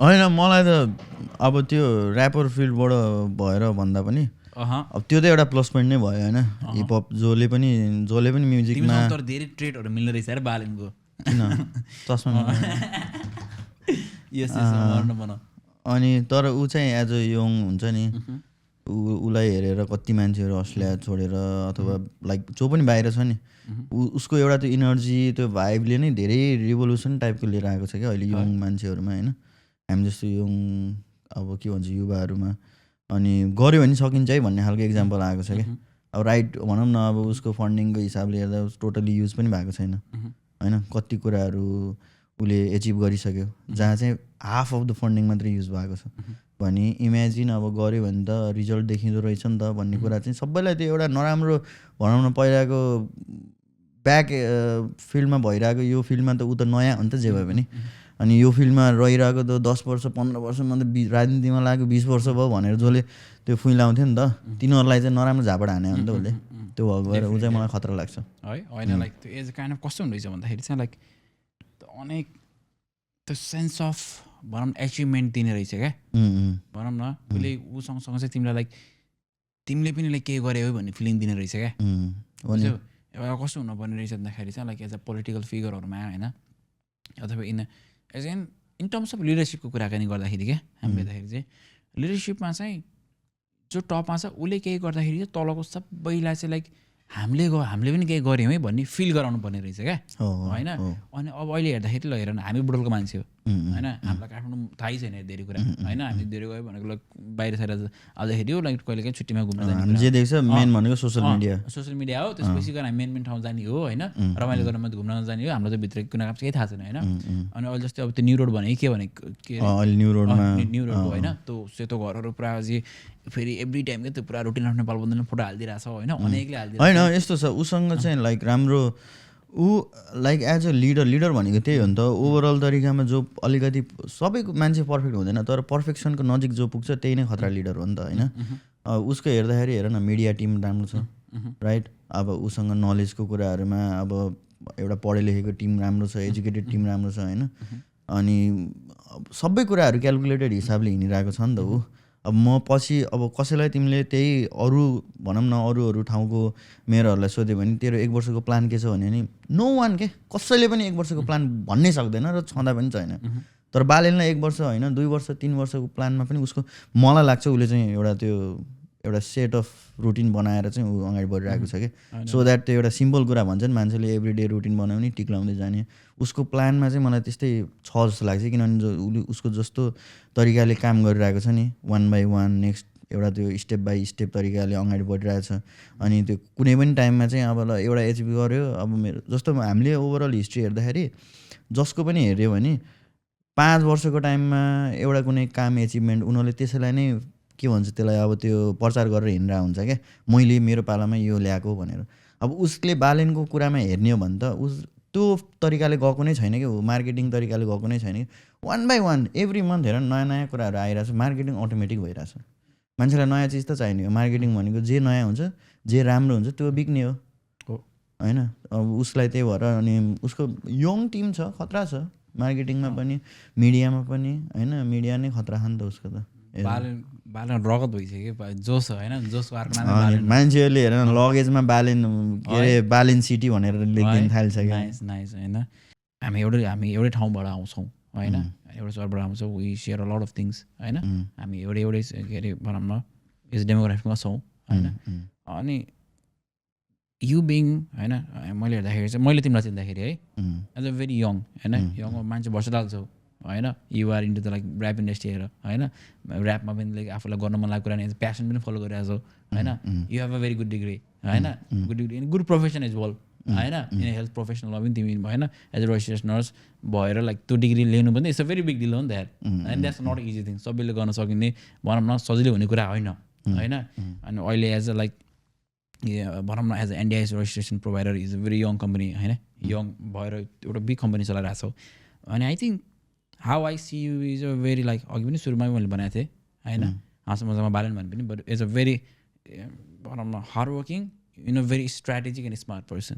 होइन मलाई त अब त्यो ऱ्यापर फिल्डबाट भएर भन्दा पनि अब त्यो त एउटा प्लस पोइन्ट नै भयो होइन हिपहप जसले पनि म्युजिकमा तर धेरै ट्रेडहरू मिल्ने रहेछ अरे बालेनको किन चस्मा अनि तर ऊ चाहिँ एज अ यङ हुन्छ नि उसलाई हेरेर कति मान्छेहरू अस्ट्रेलिया छोडेर अथवा लाइक जो पनि बाहिर छ नि उसको एउटा त्यो इनर्जी त्यो भाइबले नै धेरै रिभोल्युसन टाइपको लिएर आएको छ क्या अहिले यङ मान्छेहरूमा होइन हामी जस्तो यङ अब के भन्छ युवाहरूमा अनि गऱ्यो भने सकिन्छ है भन्ने खालको इक्जाम्पल आएको छ क्या अब राइट भनौँ न अब उसको फन्डिङको हिसाबले हेर्दा टोटली युज पनि भएको छैन होइन कति कुराहरू उसले एचिभ गरिसक्यो जहाँ चाहिँ हाफ अफ द फन्डिङ मात्रै युज भएको छ भने इमेजिन अब गऱ्यो भने त रिजल्ट देखिँदो रहेछ नि त भन्ने कुरा चाहिँ सबैलाई त्यो एउटा नराम्रो भनौँ न पहिलाको ब्याक फिल्डमा भइरहेको यो फिल्डमा त ऊ त नयाँ हो नि त जे भए पनि अनि यो फिल्डमा रहिरहेको त 10 वर्ष 15 वर्षमा त राजनीतिमा लाग्यो 20 वर्ष भयो भनेर जसले त्यो फुइलाउँथ्यो नि त तिनीहरूलाई चाहिँ नराम्रो झापड हाने हो नि त उसले त्यो भएर ऊ चाहिँ मलाई खतरा लाग्छ है होइन लाइक त्यो एज काइन्ड अफ कस्तो हुँदैछ भन्दाखेरि चाहिँ लाइक अनेक त्यो सेन्स अफ भनौँ न एचिभमेन्ट दिने रहेछ क्या भनौँ न उसले ऊ सँगसँगै चाहिँ तिमीलाई लाइक तिमीले पनि लाइक केही गऱ्यो भन्ने फिलिङ दिने रहेछ क्या एउटा कस्तो हुनुपर्ने रहेछ भन्दाखेरि चाहिँ लाइक एज अ पोलिटिकल फिगरहरूमा होइन अथवा एज इन टर्म्स अफ लिडरसिपको कुराकानी गर्दाखेरि क्या हामी हेर्दाखेरि चाहिँ लिडरसिपमा चाहिँ जो टपमा छ उसले केही गर्दाखेरि चाहिँ तलको सबैलाई चाहिँ लाइक हामीले पनि केही गऱ्यौँ है भन्ने फिल गराउनु पर्ने रहेछ क्या होइन अनि अब अहिले हेर्दाखेरि ल हेर न हामी बुढलको मान्छे हो होइन हामीलाई काठमाडौँ थाहै छैन धेरै कुरा होइन हामी धेरै गयो भनेको बाहिर साइड आउँदाखेरि हो लाइक कहिले काहीँ छुट्टीमा घुम्न जाने जे देख्छ मेन भनेको सोसियल मिडिया हो त्यसपछि गएर हामी मेन ठाउँ जाने हो होइन रमाइलो गर्न मात्रै घुम्न जाने हो हाम्रो त भित्र कुना केही थाहा छैन होइन अनि अहिले जस्तै अब त्यो न्यू रोड भने के न्यू रोड होइन त्यो सेतो घरहरू पुरा अझै फेरि एभ्री टाइम क्या त्यो पुरा रुटिन आफ्नो नेपाल बन्दैन फोटो हालिदिरहेको छ होइन अनेकले हालिदिरहेको होइन यस्तो छ उसँग चाहिँ लाइक राम्रो ऊ लाइक एज अ लिडर भनेको त्यही हो नि त ओभरअल तरिकामा जो अलिकति सबैको मान्छे पर्फेक्ट हुँदैन तर पर्फेक्सनको नजिक जो पुग्छ त्यही नै खतरा लिडर हो नि त होइन उसको हेर्दाखेरि हेर न मिडिया टिम राम्रो छ राइट अब उसँग नलेजको कुराहरूमा अब एउटा पढे लेखेको टिम राम्रो छ एजुकेटेड टिम राम्रो छ होइन अनि सबै कुराहरू क्यालकुलेटेड हिसाबले हिँडिरहेको छ नि त ऊ अब म पछि अब कसैलाई तिमीले त्यही अरू भनौँ न अरू ठाउँको मेयरहरूलाई सोध्यो भने तेरो 1 वर्षको प्लान के छ भने नि नो वान के कसैले पनि 1 वर्षको प्लान भन्नै सक्दैन र छँदा पनि छैन तर बालेनलाई 1 वर्ष होइन 2 वर्ष 3 वर्षको प्लानमा पनि उसको मलाई लाग्छ उसले चाहिँ एउटा सेट अफ रुटिन बनाएर चाहिँ ऊ अगाडि बढिरहेको छ कि सो द्याट त्यो एउटा सिम्पल कुरा भन्छ नि मान्छेले एभ्री डे रुटिन बनाउने टिक्लाउँदै जाने उसको प्लानमा चाहिँ मलाई त्यस्तै छ जस्तो लाग्छ किनभने उसको जस्तो तरिकाले काम गरिरहेको छ नि 1 by 1 नेक्स्ट एउटा त्यो स्टेप बाई स्टेप तरिकाले अगाडि बढिरहेछ अनि त्यो कुनै पनि टाइममा चाहिँ अब ल एउटा एचिभ गर्यो अब मेरो जस्तो हामीले ओभरअल हिस्ट्री हेर्दाखेरि जसको पनि हेऱ्यो भने 5 वर्षको टाइममा एउटा कुनै काम एचिभमेन्ट उनीहरूले त्यसैलाई नै के भन्छ त्यसलाई अब त्यो प्रचार गरेर हिँडिरहेको हुन्छ क्या मैले मेरो पालामा यो ल्याएको भनेर अब उसले बालेनको कुरामा हेर्ने हो भने त उस त्यो तरिकाले गएको नै छैन कि मार्केटिङ तरिकाले गएको नै छैन कि 1 by 1 एभ्री मन्थ हेर नयाँ नयाँ कुराहरू आइरहेछ मार्केटिङ अटोमेटिक भइरहेछ मान्छेलाई नयाँ चिज त चाहिने हो मार्केटिङ भनेको जे नयाँ हुन्छ जे राम्रो हुन्छ त्यो बिक्ने हो होइन अब उसलाई त्यही भएर अनि उसको यङ टिम छ खतरा छ मार्केटिङमा पनि मिडियामा पनि होइन मिडिया नै खतरा छ नि त उसको त बालेन रगत भइसक्यो जोस होइन जोसको मान्छेहरूले हेर लगेजमा बालेन के अरे बालेन सिटी भनेर लेखिदिन थाल्छ नाइस होइन हामी एउटै ठाउँबाट आउँछौँ होइन एउटा सहरबाट आउँछौँ we share a lot of things होइन हामी एउटै के अरे भनौँ न यस डेमोग्राफीमा छौँ होइन अनि यु बिङ होइन मैले हेर्दाखेरि चाहिँ मैले तिमीलाई चिन्दाखेरि है एज अ भेरी यङ होइन यङ मान्छे भर्सटाइल छौ होइन you're into the like rap industry हेर होइन ऱ्यापमा पनि लाइक आफूलाई गर्न मन लागेको कुरा नि प्यासन पनि फलो गरिरहेको छौ होइन you have a very good degree होइन good degree in good profession is well होइन इन हेल्थ प्रोफेसनलमा पनि तिमी होइन एज अ रजिस्ट्रेसन नर्स भएर लाइक त्यो डिग्री लिनु पनि it's a very big deal हो नि that and that's not easy thing सबैले गर्न सकिने भनौँ न सजिलो हुने कुरा होइन होइन अनि अहिले एज अ लाइक भनौँ न as a NDIS registration provider is a very young company होइन यङ भएर एउटा बिग कम्पनी चलाइरहेको छौ अनि I think how I see you is a very like अघि पनि सुरुमा मैले भनेको थिएँ होइन हाँसो मजामा बालेन भने पनि बट इज अ भेरी भनौँ न hard working in a very strategic and smart person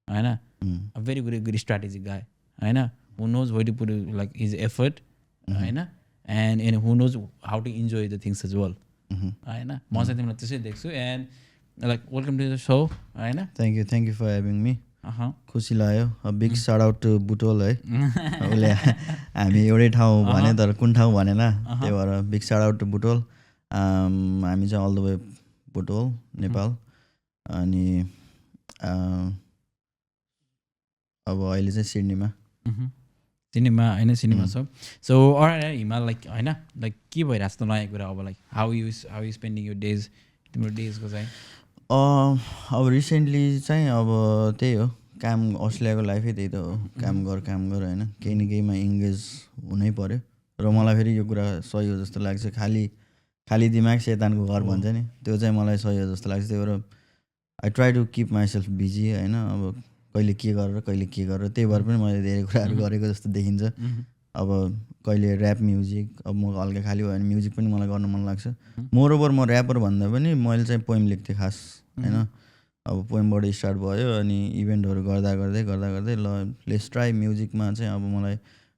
होइन a very good strategic guy होइन who knows where to put like his effort होइन and who knows how to enjoy the things as well होइन म चाहिँ तिमीलाई त्यसै देख्छु and like welcome to the show होइन thank you for having me अहँ खुसी लाग्यो big shout out to Butwal है उसले हामी एउटै ठाउँ भने तर कुन ठाउँ भनेन त्यही भएर big shout out to Butwal हामी चाहिँ all the way Butwal Nepal अनि अब अहिले चाहिँ सिडनीमा सिनेमा होइन सिनेमा छ सो हिमाल लाइक होइन लाइक के भइरहेको छ त नयाँ कुरा अब लाइक हाउ यु स्पेन्डिङ यो डेज तिम्रो डेजको चाहिँ अब रिसेन्टली चाहिँ अब त्यही हो काम अस्ट्रेलियाको लाइफै त्यही त हो काम गर होइन केही न केहीमा इङ्गेज हुनै पऱ्यो र मलाई फेरि यो कुरा सही हो जस्तो लाग्छ खाली दिमाग शैतानको घर भन्छ नि त्यो चाहिँ मलाई सही हो जस्तो लाग्छ त्यही भएर I try to keep myself busy होइन अब कहिले के गरेर त्यही भएर पनि मैले धेरै कुराहरू गरेको जस्तो देखिन्छ अब कहिले ऱ्याप म्युजिक अब म हल्का खाली भयो भने म्युजिक पनि मलाई गर्न मन लाग्छ मोरओभर म ऱ्यापर भन्दा पनि मैले चाहिँ पोइम लेख्थेँ खास होइन अब पोइमबाट स्टार्ट भयो अनि इभेन्टहरू गर्दै ल लेट्स ट्राई म्युजिकमा चाहिँ अब मलाई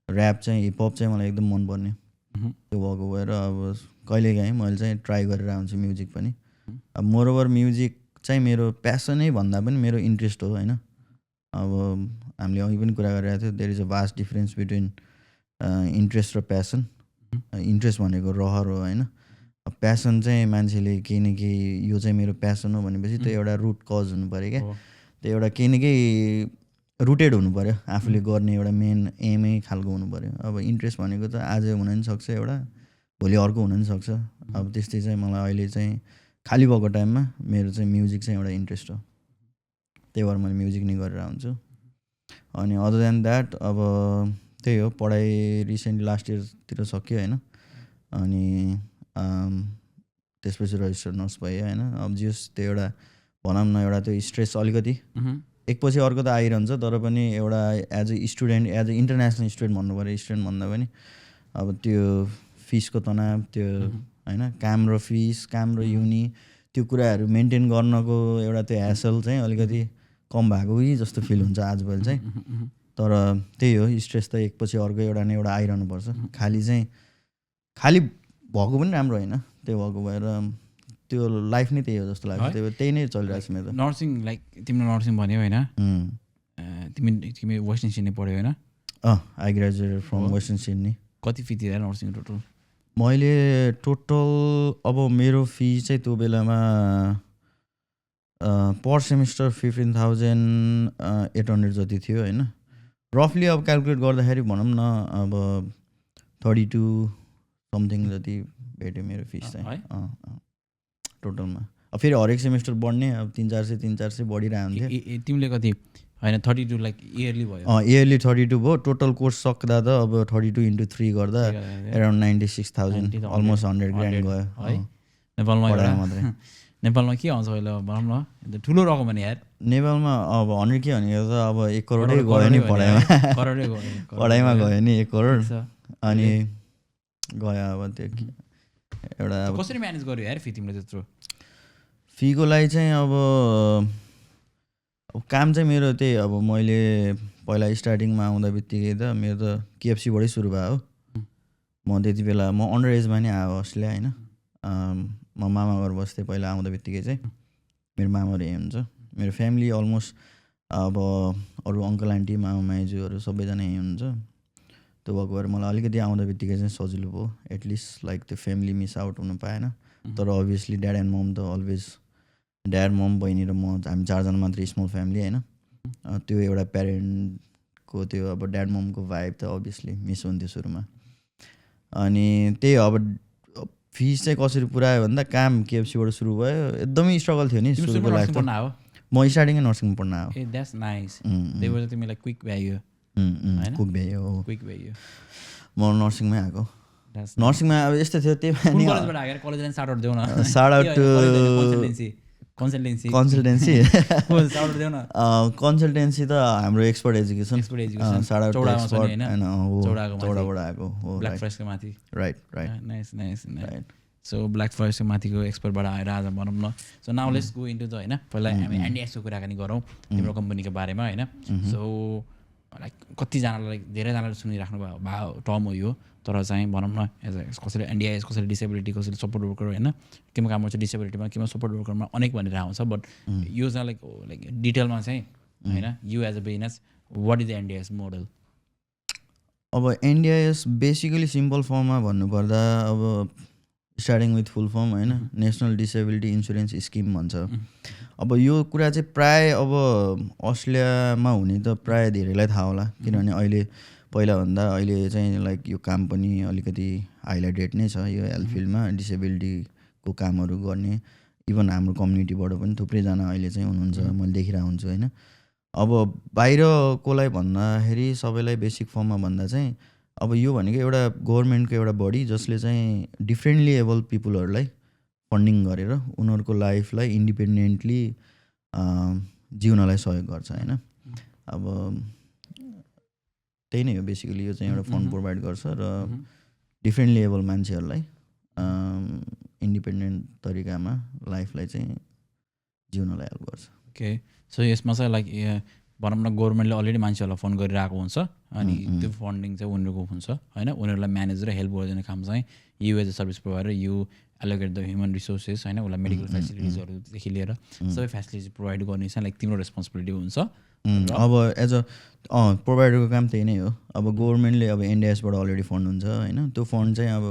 ऱ्याप चाहिँ हिपहप चाहिँ मलाई एकदम मनपर्ने त्यो भएको भएर अब कहिलेकाहीँ मैले चाहिँ ट्राई गरेर आउँछु म्युजिक पनि अब मोरओभर म्युजिक चाहिँ मेरो प्यासनै भन्दा पनि मेरो इन्ट्रेस्ट हो होइन अब हामीले अघि पनि कुरा गरिरहेको थियो there is a vast difference between interest र प्यासन इन्ट्रेस्ट भनेको रहर हो होइन प्यासन चाहिँ मान्छेले केही न केही यो चाहिँ मेरो प्यासन हो भनेपछि त्यो एउटा रुट कज हुनु पऱ्यो क्या त्यो एउटा केही न केही रुटेड हुनु पऱ्यो आफूले गर्ने एउटा मेन एमै खालको हुनु पऱ्यो अब इन्ट्रेस्ट भनेको त आज हुन पनि सक्छ एउटा भोलि अर्को हुन पनि सक्छ अब त्यस्तै चाहिँ मलाई अहिले चाहिँ खाली भएको टाइममा मेरो चाहिँ म्युजिक चाहिँ एउटा इन्ट्रेस्ट हो त्यही भएर मैले म्युजिक नै गरेर हुन्छु अनि अदर देन द्याट अब त्यही हो पढाइ रिसेन्टली लास्ट इयरतिर सक्यो होइन अनि त्यसपछि रजिस्टर नर्स भयो होइन अब जियोस् त्यो एउटा भनौँ न एउटा त्यो स्ट्रेस अलिकति एकपछि अर्को त आइरहन्छ तर पनि एउटा as a student as a international student भन्नु पऱ्यो स्टुडेन्ट भन्दा पनि अब त्यो फिसको तनाव त्यो होइन काम र फिस काम र युनि त्यो कुराहरू मेन्टेन गर्नको एउटा त्यो ह्यासल चाहिँ अलिकति कम भएको कि जस्तो फिल हुन्छ आजभोलि चाहिँ तर त्यही हो स्ट्रेस त एकपछि अर्को एउटा न एउटा आइरहनुपर्छ खाली भएको पनि राम्रो होइन त्यो भएको भएर त्यो लाइफ नै त्यही हो जस्तो लाग्छ त्यही नै चलिरहेको छ मेरो नर्सिङ लाइक तिम्रो नर्सिङ भन्यो होइन तिमी वेस्टर्न सिडनी पढ्यो होइन I graduated from western Sydney कति फी तिरेर नर्सिङ टोटल मैले टोटल अब मेरो फी चाहिँ त्यो बेलामा पर सेमिस्टर 15,800 जति थियो होइन रफली अब क्यालकुलेट गर्दाखेरि भनौँ न अब 32 समथिङ जति भेट्यो मेरो फिस चाहिँ टोटलमा अब फेरि हरेक सेमिस्टर बढ्ने अब 300-400 बढिरहेको हुन्थ्यो तिमीले कति होइन 32 लाइक इयरली भयो इयरली 32 भयो टोटल कोर्स सक्दा त अब 32 into 3 गर्दा एराउन्ड 96,000 अलमोस्ट 100 grand गयो है नेपालमा नेपालमा के आउँछ अहिले भनौँ न ठुलो रकम भने यार नेपालमा अब 100 के भनेको त अब 1 करोडै गयो नि पढाइमा गयो नि 1 करोड अनि गयो अब त्यो एउटा कसरी म्यानेज गर्यो यार फी तिमीले त्यत्रो फीको लागि चाहिँ अब काम चाहिँ मेरो त्यही अब मैले पहिला स्टार्टिङमा आउँदा बित्तिकै त मेरो त केएफसीबाटै सुरु भयो हो म त्यति बेला म अन्डर एजमा नै आयो अस्ट्रेलिया होइन म मामा घर बस्थेँ पहिला आउँदा बित्तिकै चाहिँ मेरो मामाहरू यहीँ हुन्छ मेरो फ्यामिली अलमोस्ट अब अरू अङ्कल आन्टी मामा माइजूहरू सबैजना यहीँ हुन्छ त्यो भएको भएर मलाई अलिकति आउँदा बित्तिकै चाहिँ सजिलो भयो एटलिस्ट लाइक त्यो फ्यामिली मिस आउट हुनु पाएन तर अभियसली ड्याड एन्ड मम त अलवेज ड्याड मम बहिनी र म हामी 4 जना मात्रै स्मल फ्यामिली होइन त्यो एउटा प्यारेन्टको त्यो अब ड्याड ममको भाइब त अभियसली मिस हुन्थ्यो सुरुमा अनि त्यही अब फिस चाहिँ कसरी पुऱ्यायो भन्दा काम केएफसीबाट सुरु भयो एकदमै स्ट्रगल थियो नि सुरुको लागि त म स्टार्टिङै नर्सिङ पढ्न आयो ए द्याट्स नाइस त्यही भएर तिमीलाई क्विक भ्यायो क्विक भ्यायो म नर्सिङमै आएको नर्सिङमा अब यस्तो थियो त्यही कन्सल्टेन्सी त हाम्रो एक्सपर्ट एजुकेसन चौडाबाट आएको हो राइट सो ब्ल्याक फरेस्टको माथिको एक्सपर्टबाट आएर आज भनौँ न so now let's go into the होइन पहिला हामी एनडिएसको कुराकानी गरौँ तिम्रो कम्पनीको बारेमा होइन सो लाइक कतिजनालाई धेरैजनाले सुनिराख्नु भयो टर्म हो यो, तर चाहिँ भनौँ न एज कसैले एनडिआइएस, कसैले डिसेबिलिटी, कसैले सपोर्ट वर्कर होइन, केमा काम गर्छ डिसेबिलिटीमा, केमा सपोर्ट वर्करमा अनेक भनेर आउँछ। बट यो चाहिँ लाइक डिटेलमा चाहिँ होइन, you as a business what is the NDIS model? अब एनडिआइएस बेसिकली सिम्पल फर्ममा भन्नुपर्दा अब स्टार्टिङ विथ फुल फर्म होइन, नेसनल डिसेबिलिटी इन्सुरेन्स स्किम भन्छ। अब यो कुरा चाहिँ प्राय अब अस्ट्रेलियामा हुने त प्राय धेरैलाई थाहा होला, किनभने अहिले पहिलाभन्दा अहिले चाहिँ लाइक यो काम पनि अलिकति हाइलाइटेड नै छ यो हेल्थ फिल्डमा, डिसेबिलिटीको कामहरू गर्ने। इभन हाम्रो कम्युनिटीबाट पनि थुप्रैजना अहिले चाहिँ हुनुहुन्छ, मैले देखिरहेको हुन्छु होइन। अब बाहिरकोलाई भन्दाखेरि सबैलाई बेसिक फर्ममा भन्दा चाहिँ अब यो भनेको एउटा गभर्मेन्टको एउटा बडी जसले चाहिँ डिफ्रेन्टली एबल पिपुलहरूलाई फन्डिङ गरेर उनीहरूको लाइफलाई इन्डिपेन्डेन्टली जिउनलाई सहयोग गर्छ होइन। अब त्यही नै हो बेसिकली, यो चाहिँ एउटा फन्ड प्रोभाइड गर्छ र डिफ्रेन्टली एबल मान्छेहरूलाई इन्डिपेन्डेन्ट तरिकामा लाइफलाई चाहिँ जिउनलाई हेल्प गर्छ। ओके, सो यसमा चाहिँ लाइक भनौँ न गभर्मेन्टले अलरेडी मान्छेहरूलाई फन्ड गरिरहेको हुन्छ अनि त्यो फन्डिङ चाहिँ उनीहरूको हुन्छ होइन, उनीहरूलाई म्यानेज र हेल्प गरिदिने काम चाहिँ you as a service provider, you allocate the human resources होइन, उसलाई मेडिकल फेसिलिटिजहरूदेखि लिएर सबै फेसिलिटिज प्रोभाइड गर्ने चाहिँ लाइक तिम्रो रेस्पोन्सिबिलिटी हुन्छ। अब एज अ प्रोभाइडरको काम त्यही नै हो। अब गभर्मेन्टले अब एनडिआइएसबाट अलरेडी फन्ड हुन्छ होइन, त्यो फन्ड चाहिँ अब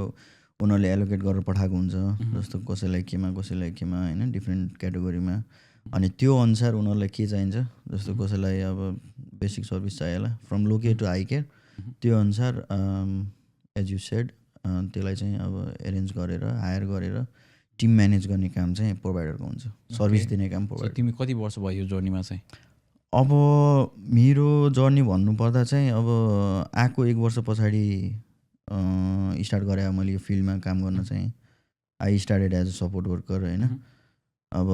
उनीहरूले एलोकेट गरेर पठाएको हुन्छ, जस्तो कसैलाई केमा होइन, डिफ्रेन्ट क्याटेगोरीमा। अनि त्यो अनुसार उनीहरूलाई के चाहिन्छ, जस्तो कसैलाई अब बेसिक सर्भिस चाहियो होला from low care to high care, त्यो अनुसार एज यु सेड त्यसलाई चाहिँ अब एरेन्ज गरेर हायर गरेर टिम म्यानेज गर्ने काम चाहिँ प्रोभाइडरको हुन्छ, सर्भिस दिने काम प्रोभाइडर। तिमी कति वर्ष भयो यो जर्नीमा चाहिँ? अब मेरो जर्नी भन्नुपर्दा चाहिँ अब आएको 1 वर्ष पछाडि स्टार्ट गरेँ मैले यो फिल्डमा काम गर्न चाहिँ। I started as a support worker होइन। अब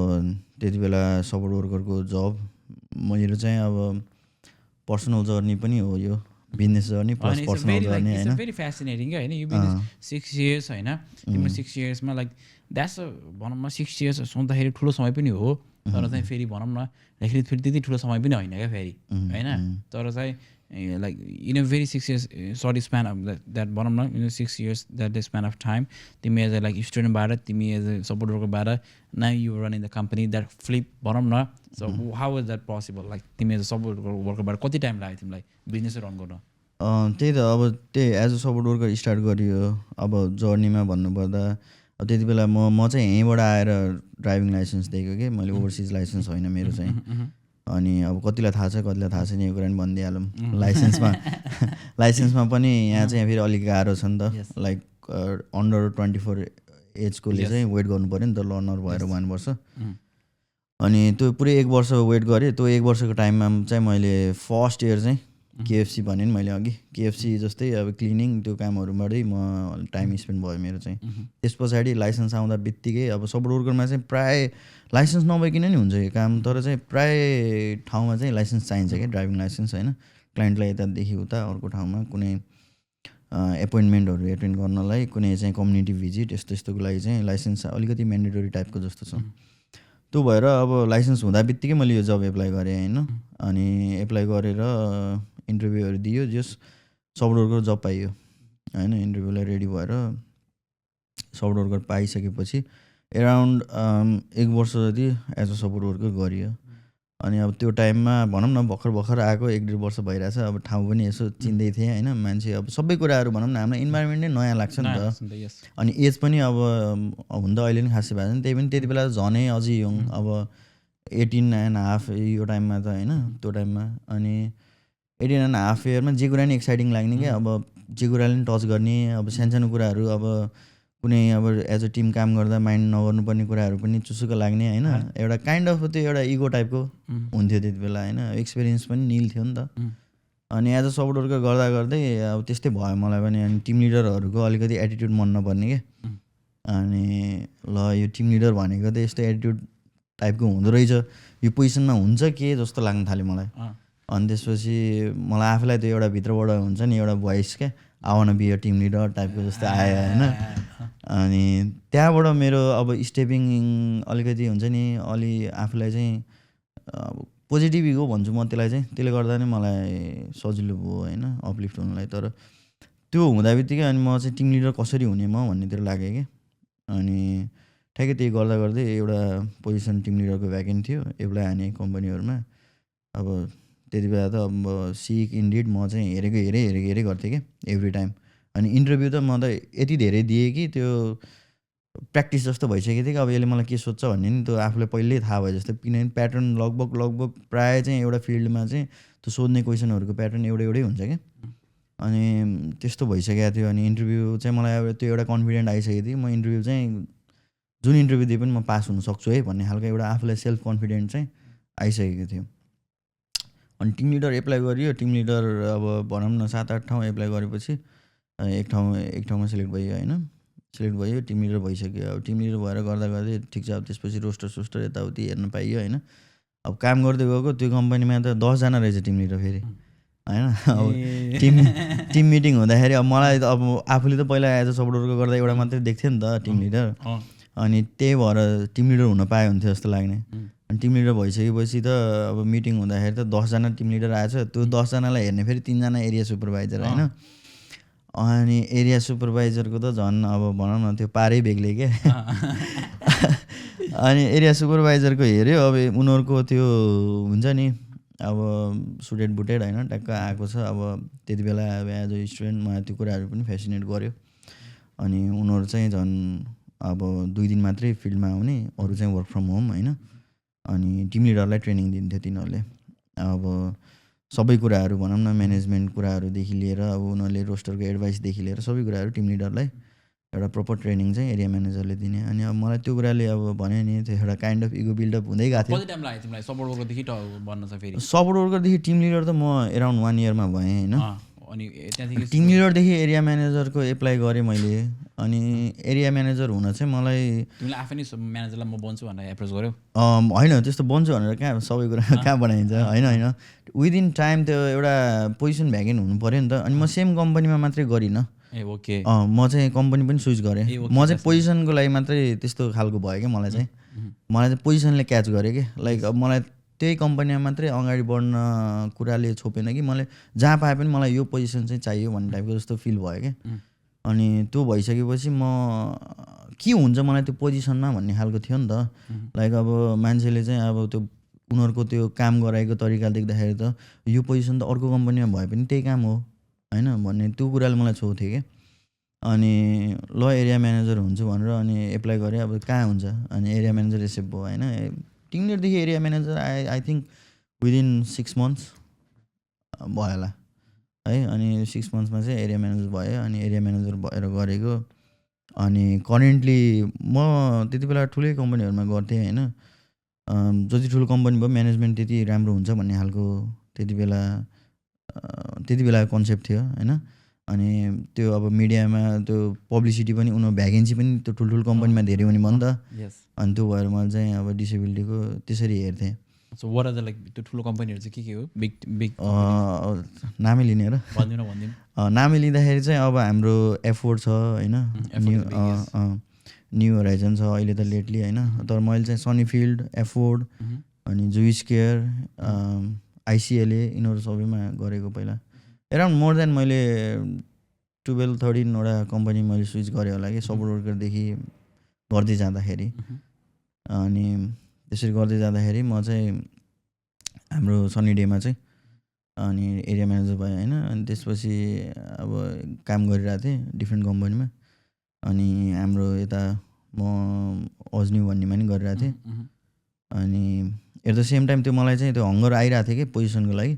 त्यति बेला सपोर्ट वर्करको जब मेरो चाहिँ अब पर्सनल जर्नी पनि हो, यो business journey plus personal journey होइन। भेरी फ्यासिनेटिङ क्या होइन, यो बिजनेस 6 इयर्स होइन, तिम्रो 6 इयर्समा लाइक द्याट्स भनौँ न 6 इयर्स सोच्दाखेरि ठुलो समय पनि हो, तर चाहिँ फेरि भनौँ न फेरि त्यति ठुलो समय पनि होइन क्या फेरि होइन। तर चाहिँ like in a very 6 years short span of that भनौँ न 6 years that the span of time तिमी एज अ लाइक स्टुडेन्टबाट, तिमी एज अ सपोर्ट वर्करबाट, now you run in the company that flip भनौँ न। So how is that possible, like तिमी एज अ सपोर्ट वर्करबाट कति टाइम लाग्यो तिमीलाई बिजनेसै रन गर्न? त्यही त अब त्यही as a support worker start गरियो। अब जर्नीमा भन्नुपर्दा अब त्यति बेला म चाहिँ यहीँबाट आएर ड्राइभिङ लाइसेन्स दिएको कि मैले, ओभरसिज लाइसेन्स होइन मेरो चाहिँ। अनि अब कतिलाई थाहा छ कतिलाई थाहा छैन यो कुरा पनि भनिदिइहालौँ। लाइसेन्समा पनि यहाँ चाहिँ फेरि अलिक गाह्रो छ नि त, लाइक अन्डर 24 एजकोले चाहिँ वेट गर्नु पऱ्यो नि त, लर्नर भएर 1 वर्ष। अनि त्यो पुरै 1 वर्ष वेट गरेँ। त्यो 1 वर्षको टाइममा चाहिँ मैले फर्स्ट इयर चाहिँ केएफसी भने नि मैले अघि, केएफसी जस्तै अब क्लिनिङ त्यो कामहरूबाटै म टाइम स्पेन्ड भयो मेरो चाहिँ। त्यस पछाडि लाइसेन्स आउँदा बित्तिकै अब सपोर्ट वर्करमा चाहिँ प्राय लाइसेन्स नभइकन नि हुन्छ यो काम, तर चाहिँ प्राय ठाउँमा चाहिँ लाइसेन्स चाहिन्छ क्या, ड्राइभिङ लाइसेन्स होइन। क्लाइन्टलाई यतादेखि उता अर्को ठाउँमा कुनै एपोइन्टमेन्टहरू एटेन्ड गर्नलाई, कुनै चाहिँ कम्युनिटी भिजिट यस्तोको लागि चाहिँ लाइसेन्स अलिकति म्यान्डेटरी टाइपको जस्तो छ। त्यो भएर अब लाइसेन्स हुँदा बित्तिकै मैले यो जब एप्लाई गरेँ होइन। अनि एप्लाई गरेर इन्टरभ्यूहरू दियो, जस सपोर्ट वर्कर जब पाइयो होइन। इन्टरभ्यूलाई रेडी भएर सपोर्ट वर्कर पाइसकेपछि एराउन्ड 1 वर्ष जति एज अ सपोर्ट वर्कर गरियो। अनि अब त्यो टाइममा भनौँ न भर्खर आएको 1-1.5 वर्ष भइरहेछ। अब ठाउँ पनि यसो चिन्दै थिएँ होइन, मान्छे अब सबै कुराहरू भनौँ न हाम्रो इन्भाइरोमेन्ट नै नयाँ लाग्छ नि त। अनि एज पनि अब हुन त अहिले पनि खासै भएको छैन, त्यही पनि त्यति बेला झनै अझै यङ, अब 18.5 यो टाइममा त होइन त्यो टाइममा। अनि 18.5 इयरमा जे कुरा नि एक्साइटिङ लाग्ने क्या, अब जे कुराले पनि टच गर्ने, अब सानो कुराहरू, अब कुनै अब एज अ टिम काम गर्दा माइन्ड नगर्नुपर्ने कुराहरू पनि चुसुक्क लाग्ने होइन। एउटा काइन्ड अफ त्यो एउटा इगो टाइपको हुन्थ्यो त्यति बेला होइन। एक्सपिरियन्स पनि निल थियो नि त। अनि एज अ सपोर्ट वर्कर गर्दा गर्दै अब त्यस्तै भयो मलाई पनि। अनि टिम लिडरहरूको अलिकति एटिट्युड मन नपर्ने क्या। अनि ल यो टिम लिडर भनेको त यस्तो एटिट्युड टाइपको हुँदो रहेछ, यो पोजिसनमा हुन्छ के जस्तो लाग्न थाल्यो मलाई। अनि त्यसपछि मलाई आफूलाई त्यो एउटा भित्रबाट हुन्छ नि एउटा भोइस क्या, आवन बी अ टिम लिडर टाइपको जस्तो आयो होइन। अनि त्यहाँबाट मेरो अब स्टेपिङ अलिकति हुन्छ नि, अलि आफूलाई चाहिँ अब पोजिटिभ इगो भन्छु म त्यसलाई चाहिँ, त्यसले गर्दा नै मलाई सजिलो भयो होइन अपलिफ्ट हुनुलाई। तर त्यो हुँदा बित्तिकै अनि म चाहिँ टिम लिडर कसरी हुने म भन्नेतिर लागेँ कि। अनि ठ्याक्कै त्यही गर्दा गर्दै एउटा पोजिसन टिम लिडरको भ्याकेन्ट थियो, एप्लाई हाने कम्पनीहरूमा। अब त्यति बेला त अब सिक इन्डिड म चाहिँ हेरेकै गर्थेँ क्या एभ्री टाइम। अनि इन्टरभ्यू त म त यति धेरै दिएँ कि त्यो प्र्याक्टिस जस्तो भइसकेको थियो कि अब यसले मलाई के सोध्छ भन्ने नि त्यो आफूलाई पहिल्यै थाहा भयो जस्तो। किनभने प्याटर्न लगभग प्रायः चाहिँ एउटा फिल्डमा चाहिँ त्यो सोध्ने क्वेसनहरूको प्याटर्न एउटै हुन्छ क्या। अनि त्यस्तो भइसकेको थियो। अनि इन्टरभ्यू चाहिँ मलाई अब त्यो एउटा कन्फिडेन्ट आइसकेको थियो, म इन्टरभ्यू चाहिँ जुन इन्टरभ्यू दिए पनि म पास हुन सक्छु है भन्ने खालको एउटा आफूलाई सेल्फ कन्फिडेन्ट चाहिँ आइसकेको थियो। अनि टिम लिडर एप्लाई गरियो। टिम लिडर अब भनौँ न 7-8 ठाउँ एप्लाई गरेपछि एक ठाउँमा सिलेक्ट भयो होइन। सिलेक्ट भयो, टिम लिडर भइसक्यो। अब टिम लिडर भएर गर्दा गर्दै ठिक छ, अब त्यसपछि रोस्टर यताउति हेर्न पाइयो होइन। अब काम गर्दै गएको त्यो कम्पनीमा त 10 जना रहेछ टिम लिडर फेरि होइन। अब टिम मिटिङ हुँदाखेरि अब मलाई त अब आफूले त पहिला एज अ सपोर्ट वर्कर गर्दा एउटा मात्रै देख्थ्यो नि त टिम लिडर। अनि त्यही भएर टिम लिडर हुन पाए हुन्थ्यो जस्तो लाग्ने। अनि टिम लिडर भइसकेपछि त अब मिटिङ हुँदाखेरि त 10 जना टिम लिडर आएछ। त्यो 10 जनालाई हेर्ने फेरि 3 जना एरिया सुपरभाइजर होइन। अनि एरिया सुपरभाइजरको त झन् अब भनौँ न त्यो पारै बेग्लै क्या। अनि एरिया सुपरभाइजरको हेऱ्यो, अब उनीहरूको त्यो हुन्छ नि अब सुटेड बुटेड होइन ट्याक्क आएको छ। अब त्यति बेला अब एज अ स्टुडेन्ट मलाई त्यो कुराहरू पनि फेसिनेट गर्यो। अनि उनीहरू चाहिँ झन् अब 2 दिन मात्रै फिल्डमा आउने, अरू चाहिँ वर्क फ्रम होम होइन। अनि टिम लिडरलाई ट्रेनिङ दिन्थ्यो तिनीहरूले। अब सबै कुराहरू भनौँ न म्यानेजमेन्ट कुराहरूदेखि लिएर अब उनीहरूले रोस्टरको एडभाइसदेखि लिएर सबै कुराहरू टिम लिडरलाई एउटा प्रपर ट्रेनिङ चाहिँ एरिया म्यानेजरले दिने। अनि अब मलाई त्यो कुराले अब भने नि त्यो एउटा काइन्ड अफ इगो बिल्डअप हुँदै गएको थियो। कति टाइम लाग्यो तिमीलाई सपोर्ट वर्करदेखि बन्न चाहिँ फेरि? सपोर्ट वर्करदेखि टिम लिडर त म एराउन्ड 1 इयरमा भएँ होइन। अनि त्यहाँदेखि टिम लिडरदेखि एरिया म्यानेजरको एप्लाई गरेँ मैले। अनि एरिया म्यानेजर हुन चाहिँ मलाई तिमीले आफै नै म्यानेजरलाई म बन्छु भनेर एप्रोच गर्यौ? होइन त्यस्तो बन्छु भनेर कहाँ सबै कुरा कहाँ बनाइन्छ होइन। विदिन टाइम त्यो एउटा पोजिसन भ्याकेन्ट हुनु पऱ्यो नि त। अनि म सेम कम्पनीमा मात्रै गरिनँ। ए ओके। म चाहिँ कम्पनी पनि स्विच गरेँ। म चाहिँ पोजिसनको लागि मात्रै त्यस्तो खालको भयो क्या। मलाई चाहिँ पोजिसनले क्याच गरेँ कि लाइक अब मलाई त्यही कम्पनीमा मात्रै अगाडि बढ्न कुराले छोपेन कि मैले जहाँ पाए पनि मलाई यो पोजिसन चाहिँ चाहियो भन्ने टाइपको जस्तो फिल भयो क्या। अनि त्यो भइसकेपछि म के हुन्छ मलाई त्यो पोजिसनमा भन्ने खालको थियो नि त। लाइक अब मान्छेले चाहिँ अब त्यो उनीहरूको त्यो काम गराएको तरिका देख्दाखेरि त यो पोजिसन त अर्को कम्पनीमा भए पनि त्यही काम हो होइन भन्ने त्यो कुराले मलाई छोथ्यो क्या। अनि ल एरिया म्यानेजर हुन्छु भनेर अनि एप्लाई गरेँ। अब कहाँ हुन्छ, अनि एरिया म्यानेजर एक्सेप्ट भयो होइन। टिम लिडरदेखि area manager I think within 6 months भयो होला है। अनि 6 मन्थ्समा चाहिँ एरिया म्यानेजर भयो। अनि एरिया म्यानेजर भएर गरेको। अनि करेन्टली म त्यति बेला ठुलै कम्पनीहरूमा गर्थेँ होइन। जति ठुलो कम्पनी भयो म्यानेजमेन्ट त्यति राम्रो हुन्छ भन्ने खालको त्यति बेला कन्सेप्ट थियो होइन। अनि त्यो अब मिडियामा त्यो पब्लिसिटी पनि उनीहरू भ्याकेन्सी पनि त्यो ठुल्ठुलो कम्पनीमा धेरै हुने भयो नि त। अनि त्यो भएर मैले चाहिँ अब डिसेबिलिटीको त्यसरी हेर्थेँ। So what are the like त्यो ठुलो कम्पनीहरू चाहिँ के हो? बिग नामै लिने र भनिदिनु। नामै लिँदाखेरि चाहिँ अब हाम्रो एफोर्ड छ होइन, न्यू होराइजन छ अहिले त लेटली होइन। तर मैले चाहिँ सनीफिल्ड, एफोर्ड अनि जुइस केयर, आइसिएलए यिनीहरू सबैमा गरेको पहिला। एराउन्ड मोर देन मैले 12-13 वटा कम्पनी मैले स्विच गरेँ होला कि सपोर्ट वर्करदेखि गर्दै जाँदाखेरि। अनि त्यसरी गर्दै जाँदाखेरि म चाहिँ हाम्रो सनी डेमा चाहिँ अनि एरिया म्यानेजर भएँ होइन। अनि त्यसपछि अब काम गरिरहेको थिएँ डिफ्रेन्ट कम्पनीमा। अनि हाम्रो यता म अजन्यू भन्नेमा नि गरिरहेको थिएँ। अनि एट द सेम टाइम त्यो मलाई चाहिँ त्यो हङ्गर आइरहेको थियो कि पोजिसनको लागि।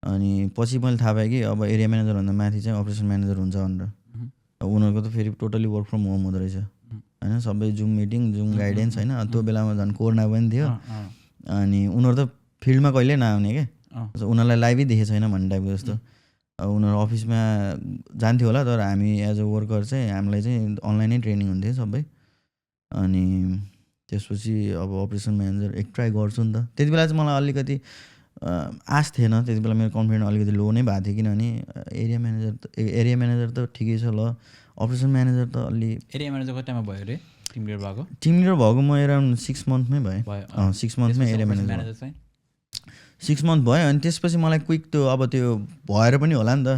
अनि पछि मैले थाहा पाएँ कि अब एरिया म्यानेजरभन्दा माथि चाहिँ अपरेसन म्यानेजर हुन्छ भनेर। अब उनीहरूको त फेरि टोटली वर्क फ्रम होम हुँदो रहेछ होइन। सबै जुम मिटिङ, जुम गाइडेन्स होइन। त्यो बेलामा झन् कोरोना पनि थियो। अनि उनीहरू त फिल्डमा कहिल्यै नआउने क्या, उनीहरूलाई लाइभै देखेको छैन भन्ने टाइपको जस्तो। अब उनीहरू अफिसमा जान्थ्यो होला, तर हामी एज अ वर्कर चाहिँ हामीलाई चाहिँ अनलाइनै ट्रेनिङ हुन्थ्यो सबै। अनि त्यसपछि अब अपरेसन म्यानेजर एक ट्राई गर्छु नि त। त्यति बेला चाहिँ मलाई अलिकति आश थिएन, त्यति बेला मेरो कन्फिडेन्ट अलिकति लो नै भएको थियो। किनभने एरिया म्यानेजर त ठिकै छ, ल अपरेसन म्यानेजर त अलि। एरिया म्यानेजर कति टाइममा भयो अरे टिम लिडर भएको? टिम लिडर भएको म एराउन्ड 6 मन्थमै भएँ। 6 मन्थमै एरिया म्यानेजर। 6 मन्थ भयो अनि त्यसपछि मलाई क्विक त्यो अब त्यो भएर पनि होला नि त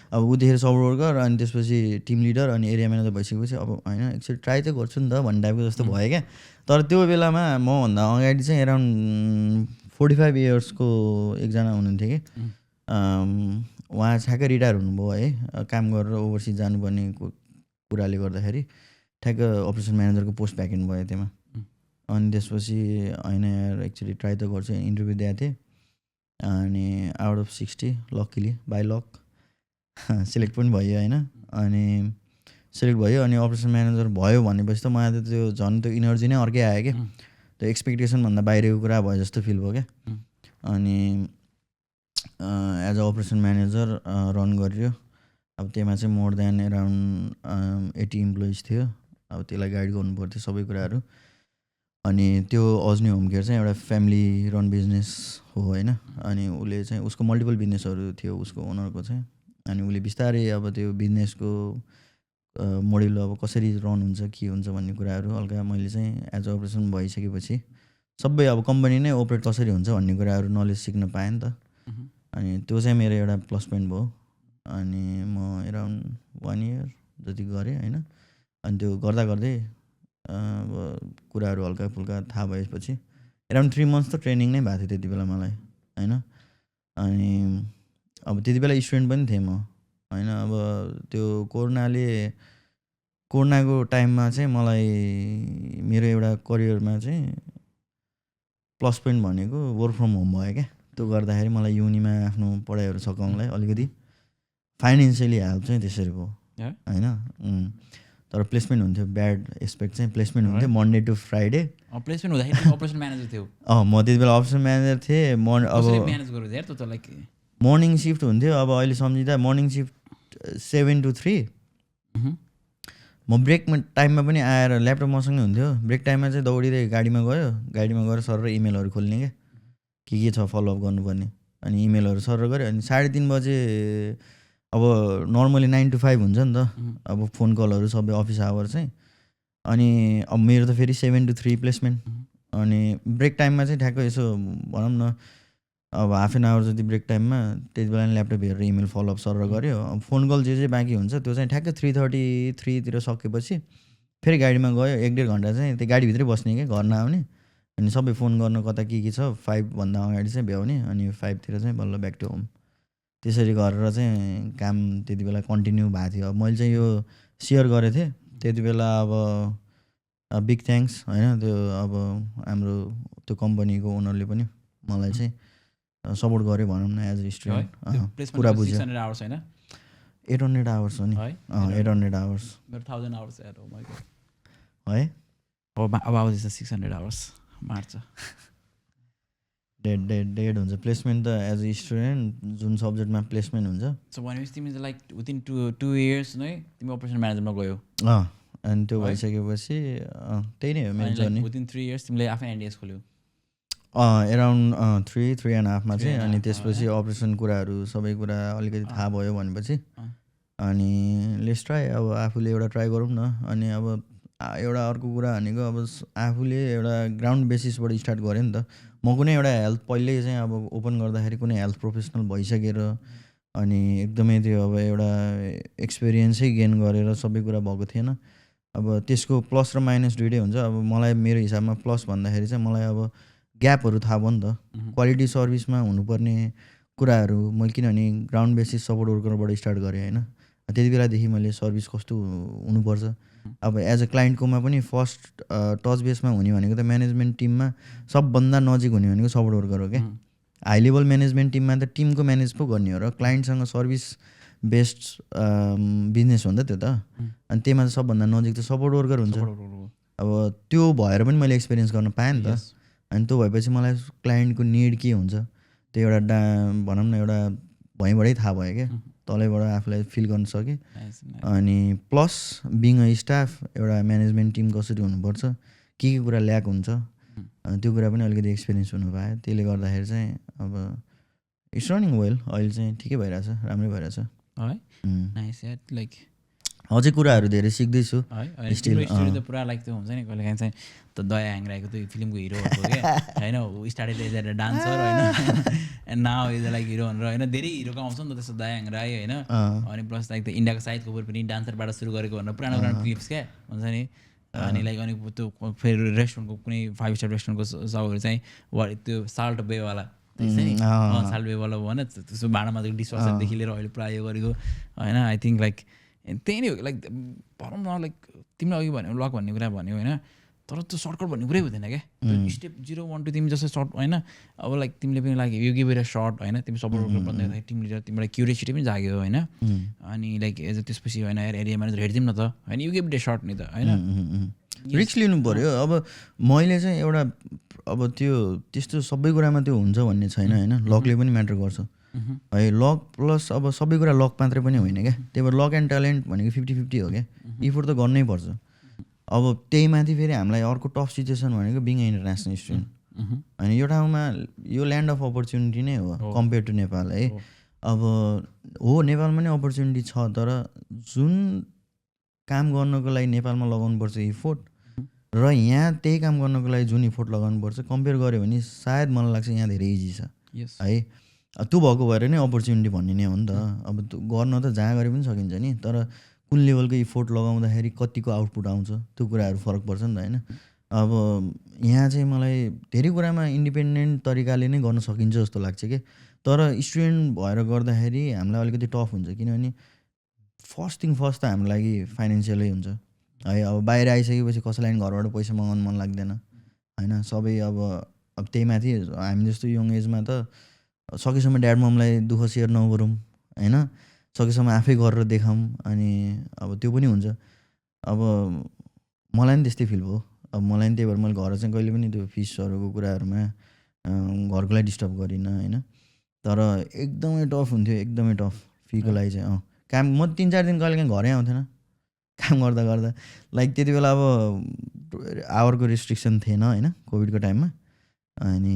अब उदेखि सपोर्ट वर्कर अनि त्यसपछि टिम लिडर अनि एरिया म्यानेजर भइसकेपछि अब होइन एकचोटि ट्राई चाहिँ गर्छु नि त भन्ने टाइपको जस्तो भयो क्या तर त्यो बेलामा मभन्दा अगाडि चाहिँ एराउन्ड 45 इयर्सको एकजना हुनुहुन्थ्यो कि उहाँ ठ्याक्कै रिटायर हुनुभयो है काम गरेर ओभरसिज जानुपर्ने कुराले गर्दाखेरि ठ्याक्क अपरेसन म्यानेजरको पोस्ट भ्याकेन्ट भयो त्यसमा अनि त्यसपछि होइन यार एक्चुअली ट्राई त गर्छु इन्टरभ्यू दिएको थिएँ अनि out of 60 luckily by lock select पनि भयो होइन अनि सिलेक्ट भयो अनि अपरेसन म्यानेजर भयो भनेपछि त मलाई त त्यो झन् त्यो इनर्जी नै अर्कै आयो क्या त्यो एक्सपेक्टेसनभन्दा बाहिरको कुरा भयो जस्तो फिल भयो क्या अनि as a operation manager run गरियो अब त्यसमा चाहिँ मोर देन एराउन्ड 80 इम्प्लोइज थियो अब त्यसलाई गाइड गर्नु पर्थ्यो सबै कुराहरू अनि त्यो अजनी होम केयर चाहिँ एउटा फ्यामिली रन बिजनेस हो होइन अनि उसले चाहिँ उसको मल्टिपल बिजनेसहरू थियो उसको ओनरको चाहिँ अनि उसले बिस्तारै अब त्यो बिजनेसको मोडल अब कसरी रन हुन्छ के हुन्छ भन्ने कुराहरू हल्का मैले चाहिँ एज अ अपरेसन भइसकेपछि सबै अब कम्पनी नै अपरेट कसरी हुन्छ भन्ने कुराहरू नलेज सिक्न पाएँ नि त अनि त्यो चाहिँ मेरो एउटा प्लस पोइन्ट भयो अनि म एराउन्ड 1 इयर जति गरेँ होइन अनि त्यो गर्दा गर्दै अब कुराहरू हल्का फुल्का थाहा भएपछि एराउन्ड 3 मन्थ्स त ट्रेनिङ नै भएको थियो त्यति बेला मलाई होइन अनि अब त्यति बेला स्टुडेन्ट पनि थिएँ म होइन अब त्यो कोरोनाको टाइममा चाहिँ मलाई मेरो एउटा करियरमा चाहिँ प्लस पोइन्ट भनेको वर्क फ्रम होम भयो क्या त्यो गर्दाखेरि मलाई युनिमा आफ्नो पढाइहरू सकाउनलाई अलिकति फाइनेन्सियली हेल्प चाहिँ त्यसरी भयो होइन तर प्लेसमेन्ट हुन्थ्यो ब्याड एस्पेक्ट चाहिँ प्लेसमेन्ट हुन्थ्यो मन्डे टु फ्राइडे प्लेसमेन्ट हुँदाखेरि अपरेसन म्यानेजर थियो म त्यति बेला अपरेसन म्यानेजर थिएँ अब मर्निङ सिफ्ट हुन्थ्यो अब अहिले सम्झिँदा मर्निङ सिफ्ट 7 to 3 म ब्रेक टाइममा पनि आएर ल्यापटप मसँगै हुन्थ्यो ब्रेक टाइममा चाहिँ दौडिँदै गाडीमा गएर सर इमेलहरू खोल्ने क्या के छ फलोअप गर्नुपर्ने अनि इमेलहरू सर गऱ्यो अनि 3:30 बजे अब नर्मली 9 to 5 हुन्छ नि त अब फोन कलहरू सबै अफिस आवर चाहिँ अनि अब मेरो त फेरि 7 to 3 प्लेसमेन्ट अनि ब्रेक टाइममा चाहिँ ठ्याक्क यसो भनौँ न अब हाफ एन आवर जति ब्रेक टाइममा त्यति बेला ल्यापटप हेरेर इमेल फलोअप सर गऱ्यो अब फोन कल जे बाँकी हुन्छ त्यो चाहिँ ठ्याक्कै 3:33 सकेपछि फेरि गाडीमा गयो 1-1.5 घन्टा चाहिँ त्यो गाडीभित्रै बस्ने क्या घर नआउने अनि सबै फोन गर्न कता के छ 5 भन्दा अगाडि चाहिँ भ्याउने अनि 5 चाहिँ बल्ल ब्याक टु होम त्यसरी गरेर चाहिँ काम त्यति बेला कन्टिन्यू भएको थियो अब मैले चाहिँ यो सेयर गरेको थिएँ त्यति बेला अब बिग थ्याङ्क्स होइन त्यो अब हाम्रो त्यो कम्पनीको ओनरले पनि मलाई चाहिँ सपोर्ट गर्यो भनौँ न एज अ स्टुडेन्ट पुरा बुझ्यो 800 आवर्स हो नि 800 आवर्स 1000 आवर्स है अब आउँदैछ 600 आवर्स मार्छ डेड हुन्छ प्लेसमेन्ट त एज अ स्टुडेन्ट जुन सब्जेक्टमा प्लेसमेन्ट हुन्छ सो भनेपछि तिमी चाहिँ लाइक विदिन 2 इयर्स नै तिमी अपरेसन म्यानेजरमा गयो अनि त्यो भइसकेपछि त्यही नै हो मेरो जर्नी विदिन 3 इयर्स तिमीले आफै एनडिएस खोल्यौ एराउन्ड 3.5 चाहिँ अनि त्यसपछि अपरेसन कुराहरू सबै कुरा अलिकति थाहा भयो भनेपछि अनि लेट्स ट्राई अब आफूले एउटा ट्राई गरौँ न अनि अब एउटा अर्को कुरा भनेको अब आफूले एउटा ग्राउन्ड बेसिसबाट स्टार्ट गऱ्यो नि त म कुनै एउटा हेल्थ पहिल्यै चाहिँ अब ओपन गर्दाखेरि कुनै हेल्थ प्रोफेसनल भइसकेर अनि एकदमै त्यो अब एउटा एक्सपिरियन्सै गेन गरेर सबै कुरा भएको थिएन अब त्यसको प्लस र माइनस दुइटै हुन्छ अब मलाई मेरो हिसाबमा प्लस भन्दाखेरि चाहिँ मलाई अब ग्यापहरू थाहा भयो नि त क्वालिटी सर्भिसमा हुनुपर्ने कुराहरू मैले किनभने ग्राउन्ड बेसिस सपोर्ट वर्करबाट स्टार्ट गरेँ होइन त्यति बेलादेखि मैले सर्भिस कस्तो हुनुपर्छ अब एज अ क्लाइन्टकोमा पनि फर्स्ट टच बेसमा हुने भनेको त म्यानेजमेन्ट टिममा सबभन्दा नजिक हुने भनेको सपोर्ट वर्कर हो क्या हाई लेभल म्यानेजमेन्ट टिममा त टिमको म्यानेज पो गर्ने हो र क्लाइन्टसँग सर्भिस बेस्ड बिजनेस हो नि त त्यो त अनि त्यहीमा त सबभन्दा नजिक त सपोर्ट वर्कर हुन्छ अब त्यो भएर पनि मैले एक्सपिरियन्स गर्न पाएँ नि त अनि त्यो भएपछि मलाई क्लाइन्टको निड के हुन्छ त्यो एउटा भनौँ न एउटा भुइँबाटै थाहा भयो क्या तलैबाट आफूलाई फिल गर्न सकेँ अनि प्लस बिङ अ स्टाफ एउटा म्यानेजमेन्ट टिम कसरी हुनुपर्छ के कुरा ल्याक हुन्छ त्यो कुरा पनि अलिकति एक्सपिरियन्स हुनु पायो त्यसले गर्दाखेरि चाहिँ अब इट्स रनिङ वेल अहिले चाहिँ ठिकै भइरहेछ राम्रै भइरहेछ है नाइस लाइक अझै कुराहरू धेरै सिक्दैछु है अनि तिम्रो स्टोरी त पुरा लाइक त्यो हुन्छ नि कहिले काहीँ चाहिँ त दया ह्याङराईको त्यो फिल्मको हिरोहरूको क्या होइन ऊ स्टार्टेड एज ए डान्सर होइन and now is like hero भनेर होइन धेरै हिरोको आउँछ नि त त्यस्तो दया ह्याङराई होइन अनि प्लस लाइक त्यो इन्डियाको साहिद कपुर पनि डान्सरबाट सुरु गरेको भनेर पुरानो पुरानो क्लिप्स क्या हुन्छ नि अनि लाइक अनि त्यो फेरि रेस्टुरेन्टको कुनै 5 स्टार रेस्टुरेन्टको सबहरू चाहिँ त्यो साल्ट बेवाला त्यसै नि साल्ट बेवाला भन त्यसो भाँडामा डिसवासरदेखि लिएर अहिले पुरा यो गरेको होइन आई थिङ्क लाइक त्यही नै हो लाइक भनौँ न लाइक तिमीले अघि भन्यो लक भन्ने कुरा भन्यो होइन तर त्यो सर्टकट भन्ने कुरै हुँदैन क्या स्टेप 0 1 2 तिमी जस्तो सर्ट होइन अब लाइक तिमीले पनि like you give it a shot होइन तिमी सपोर्ट वर्कर भन्दाखेरि टिम लिडर तिमीलाई क्युरियोसिटी पनि जाग्यो होइन अनि लाइक एज त्यसपछि होइन यार एरिया म्यानेजर हेरिदिउँ न त होइन you give it a shot नि त होइन रिस्क लिनु पऱ्यो अब मैले चाहिँ एउटा अब त्यो त्यस्तो सबै कुरामा त्यो हुन्छ भन्ने छैन होइन लकले पनि म्याटर गर्छ है लक प्लस अब सबै कुरा लक मात्रै पनि होइन क्या त्यही भएर लक एन्ड ट्यालेन्ट भनेको 50-50 हो क्या इफोर्ट त गर्नै पर्छ अब त्यही माथि फेरि हामीलाई अर्को टफ सिचुएसन भनेको बिङ इन्टरनेसनल स्टुडेन्ट होइन यो ठाउँमा यो ल्यान्ड अफ अपर्च्युनिटी नै हो कम्पेयर टु नेपाल है अब हो नेपालमा नै अपर्च्युनिटी छ तर जुन काम गर्नको लागि नेपालमा लगाउनुपर्छ इफोर्ट र यहाँ त्यही काम गर्नको लागि जुन इफोर्ट लगाउनुपर्छ कम्पेयर गऱ्यो भने सायद मलाई लाग्छ यहाँ धेरै इजी छ है त्यो भएको भएर नै अपर्च्युनिटी भन्ने नै हो नि त अब गर्न त जहाँ गरे पनि सकिन्छ नि तर कुन लेभलको इफोर्ट लगाउँदाखेरि कतिको आउटपुट आउँछ त्यो कुराहरू फरक पर्छ नि त होइन अब यहाँ चाहिँ मलाई धेरै कुरामा इन्डिपेन्डेन्ट तरिकाले नै गर्न सकिन्छ जस्तो लाग्छ कि तर स्टुडेन्ट भएर गर्दाखेरि हामीलाई अलिकति टफ हुन्छ किनभने फर्स्ट त हाम्रो लागि फाइनेन्सियलै हुन्छ है अब बाहिर आइसकेपछि कसैलाई पनि घरबाट पैसा मगाउनु मन लाग्दैन होइन सबै अब त्यही माथि हामी जस्तो यङ एजमा त सकेसम्म ड्याड ममलाई दुःख सेयर नगरौँ होइन सकेसम्म आफै गरेर देखाऊँ अनि अब त्यो पनि हुन्छ अब मलाई पनि त्यस्तै फिल भयो अब मलाई पनि त्यही भएर मैले घर चाहिँ कहिले पनि त्यो फिसहरूको कुराहरूमा घरको लागि डिस्टर्ब गरिनँ होइन तर एकदमै टफ हुन्थ्यो एकदमै टफ फीको लागि चाहिँ काम म 3-4 दिन कहिले काहीँ घरै आउँथेन काम गर्दा गर्दा लाइक त्यति बेला अब आवरको रेस्ट्रिक्सन थिएन होइन कोभिडको टाइममा अनि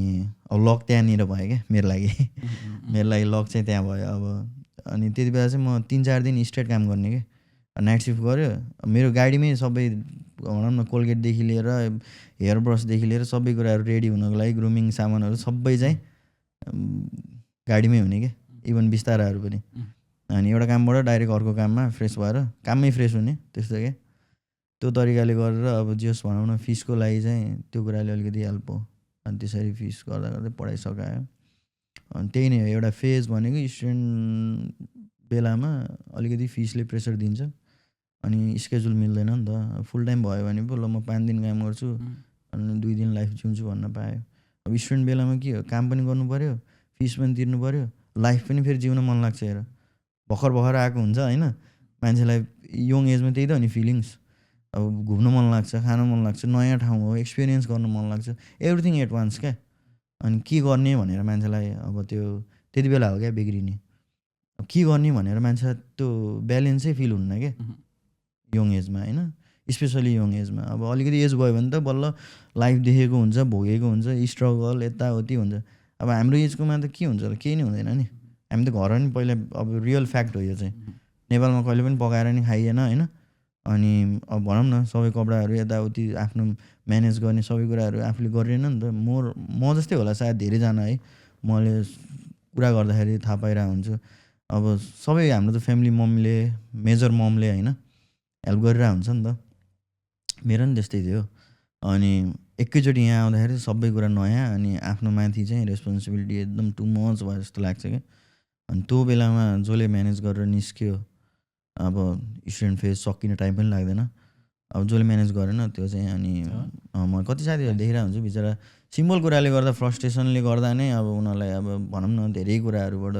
अब लक त्यहाँनिर भयो क्या मेरो लागि लक चाहिँ त्यहाँ भयो अब अनि त्यति बेला चाहिँ म 3-4 दिन स्ट्रेट काम गर्ने क्या नाइट सिफ्ट गऱ्यो मेरो गाडीमै सबै भनौँ न कोलगेटदेखि लिएर हेयर ब्रसदेखि लिएर सबै कुराहरू रेडी हुनको लागि ग्रुमिङ सामानहरू सबै चाहिँ गाडीमै हुने क्या इभन बिस्ताराहरू पनि अनि एउटा कामबाट डाइरेक्ट अर्को काममा फ्रेस भएर काममै फ्रेस हुने त्यस्तो क्या त्यो तरिकाले गरेर अब जस भनौँ न फिसको लागि चाहिँ त्यो कुराले अलिकति हेल्प हो अनि त्यसरी फिस गर्दा गर्दै पढाइ सकायो अनि त्यही नै हो एउटा फेज भनेको स्टुडेन्ट बेलामा अलिकति फिसले प्रेसर दिन्छ अनि स्केड्युल मिल्दैन नि त फुल टाइम भयो भने पो ल म 5 दिन काम गर्छु अनि 2 दिन लाइफ जिउँछु भन्न पायो अब स्टुडेन्ट बेलामा के हो काम पनि गर्नु पऱ्यो फिस पनि तिर्नु पऱ्यो लाइफ पनि फेरि जिउन मन लाग्छ हेर भर्खर आएको हुन्छ होइन मान्छेलाई यङ एजमा त्यही त हो नि फिलिङ्स अब घुम्न मन लाग्छ खान मन लाग्छ नयाँ ठाउँ हो एक्सपिरियन्स गर्न मन लाग्छ एभ्रिथिङ एट वान्स क्या अनि के गर्ने भनेर मान्छेलाई अब त्यो त्यति बेला हो क्या बिग्रिने अब के गर्ने भनेर मान्छेलाई त्यो ब्यालेन्सै फिल हुन्न क्या यङ एजमा होइन स्पेसली यङ एजमा अब अलिकति एज भयो भने त बल्ल लाइफ देखेको हुन्छ भोगेको हुन्छ स्ट्रगल यताउति हुन्छ अब हाम्रो एजकोमा त के हुन्छ र केही नै हुँदैन नि हामी त घर नि पहिला अब रियल फ्याक्ट हो यो चाहिँ नेपालमा कहिले पनि पकाएर नि खाइएन होइन अनि अब भनौँ न सबै कपडाहरू यताउति आफ्नो म्यानेज गर्ने सबै कुराहरू आफूले गरिएन नि त म जस्तै होला सायद धेरैजना है मैले कुरा गर्दाखेरि थाहा पाइरहेको हुन्छु अब सबै हाम्रो त फ्यामिली ममले मेजर ममले होइन हेल्प गरिरहेको हुन्छ नि त मेरो नि त्यस्तै थियो अनि एकैचोटि यहाँ आउँदाखेरि सबै कुरा नयाँ अनि आफ्नो माथि चाहिँ रेस्पोन्सिबिलिटी एकदम टु मच भयो जस्तो लाग्छ क्या अनि त्यो बेलामा जसले म्यानेज गरेर निस्क्यो अब स्टुडेन्ट फेज सकिने टाइम पनि लाग्दैन अब जसले म्यानेज गरेन त्यो चाहिँ अनि म कति साथीहरू देखिरहेको हुन्छु बिचरा सिम्पल कुराले गर्दा फ्रस्ट्रेसनले गर्दा नै अब उनीहरूलाई अब भनौँ न धेरै कुराहरूबाट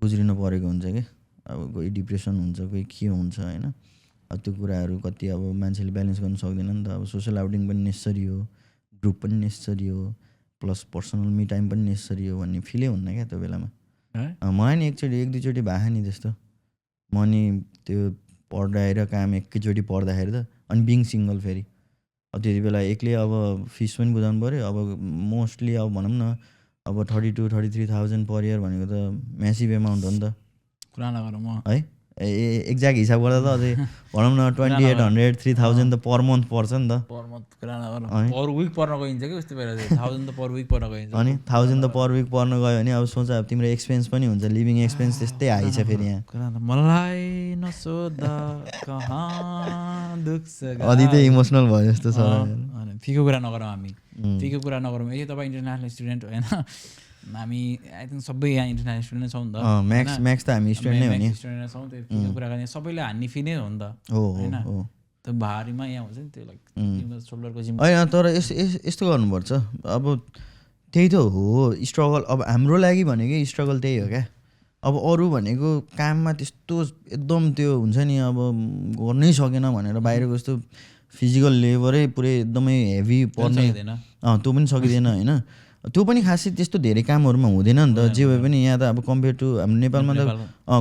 गुज्रिनु परेको हुन्छ कि अब कोही डिप्रेसन हुन्छ कोही के हुन्छ होइन अब त्यो कुराहरू कति अब मान्छेले ब्यालेन्स गर्न सक्दैन नि त अब सोसियल आउटिङ पनि नेसेसरी हो ग्रुप पनि नेसेसरी हो प्लस पर्सनल मी टाइम पनि नेसेसरी हो भन्ने फिलै हुन्न क्या त्यो बेलामा मलाई नि एकचोटि 1-2 चोटि भएको नि त्यस्तो म नि त्यो पढाएर काम एकैचोटि पढ्दाखेरि त अनि बिङ सिङ्गल फेरि अब त्यति बेला एक्लै अब फिस पनि बुझाउनु पऱ्यो अब मोस्टली अब भनौँ न अब 32-33,000 पर इयर भनेको त म्यासिभ एमाउन्ट हो नि त कुरा नगरौँ है एक्ज्याक्ट हिसाब गर्दा त अझै भनौँ न 2800 3000 त पर मन्थ पर्छ नि त पर मन्थ कुरा नगर पर विक पर्न गइन्छ कि उस्तो बेला चाहिँ 1000 त पर विक पर्न गइन्छ अनि 1000 त पर विक पर्न गयो भने अब सोच अब तिम्रो एक्सपेन्स पनि हुन्छ लिभिङ एक्सपेन्स त्यस्तै हाई छ फेरि यहाँ कुरा मलाई नसोधा कहाँ दुख्छ अधिकै इमोसनल भयो जस्तो छ अनि फीको कुरा नगरौँ हामी फीको कुरा नगरौँ ए तपाईँ इन्टरनेसनल स्टुडेन्ट होइन हामी आई थिङ्क सबै यहाँ इन्टरनेसनल स्टुडेन्ट छौँ नि त म्याक्स त हामी स्टुडेन्ट नै हो नि स्टुडेन्ट छौँ त्यो फीको कुरा गर्ने सबैले हान्ने फी नै हो नि त होइन त्यो भारीमा यहाँ हुन्छ नि त्यो लाइक सोल्डरको जिम होइन तर यस्तो गर्नुपर्छ अब त्यही त हो स्ट्रगल अब हाम्रो लागि भनेकै स्ट्रगल त्यही हो क्या अब अरू भनेको काममा त्यस्तो एकदम त्यो हुन्छ नि अब गर्नै सकेन भनेर बाहिरको यस्तो फिजिकल लेबरै पुरै एकदमै हेभी पर्ने त्यो पनि सकिँदैन होइन त्यो पनि खासै त्यस्तो धेरै कामहरूमा हुँदैन नि त जे भए पनि यहाँ त अब कम्पेयर टु हाम्रो नेपालमा त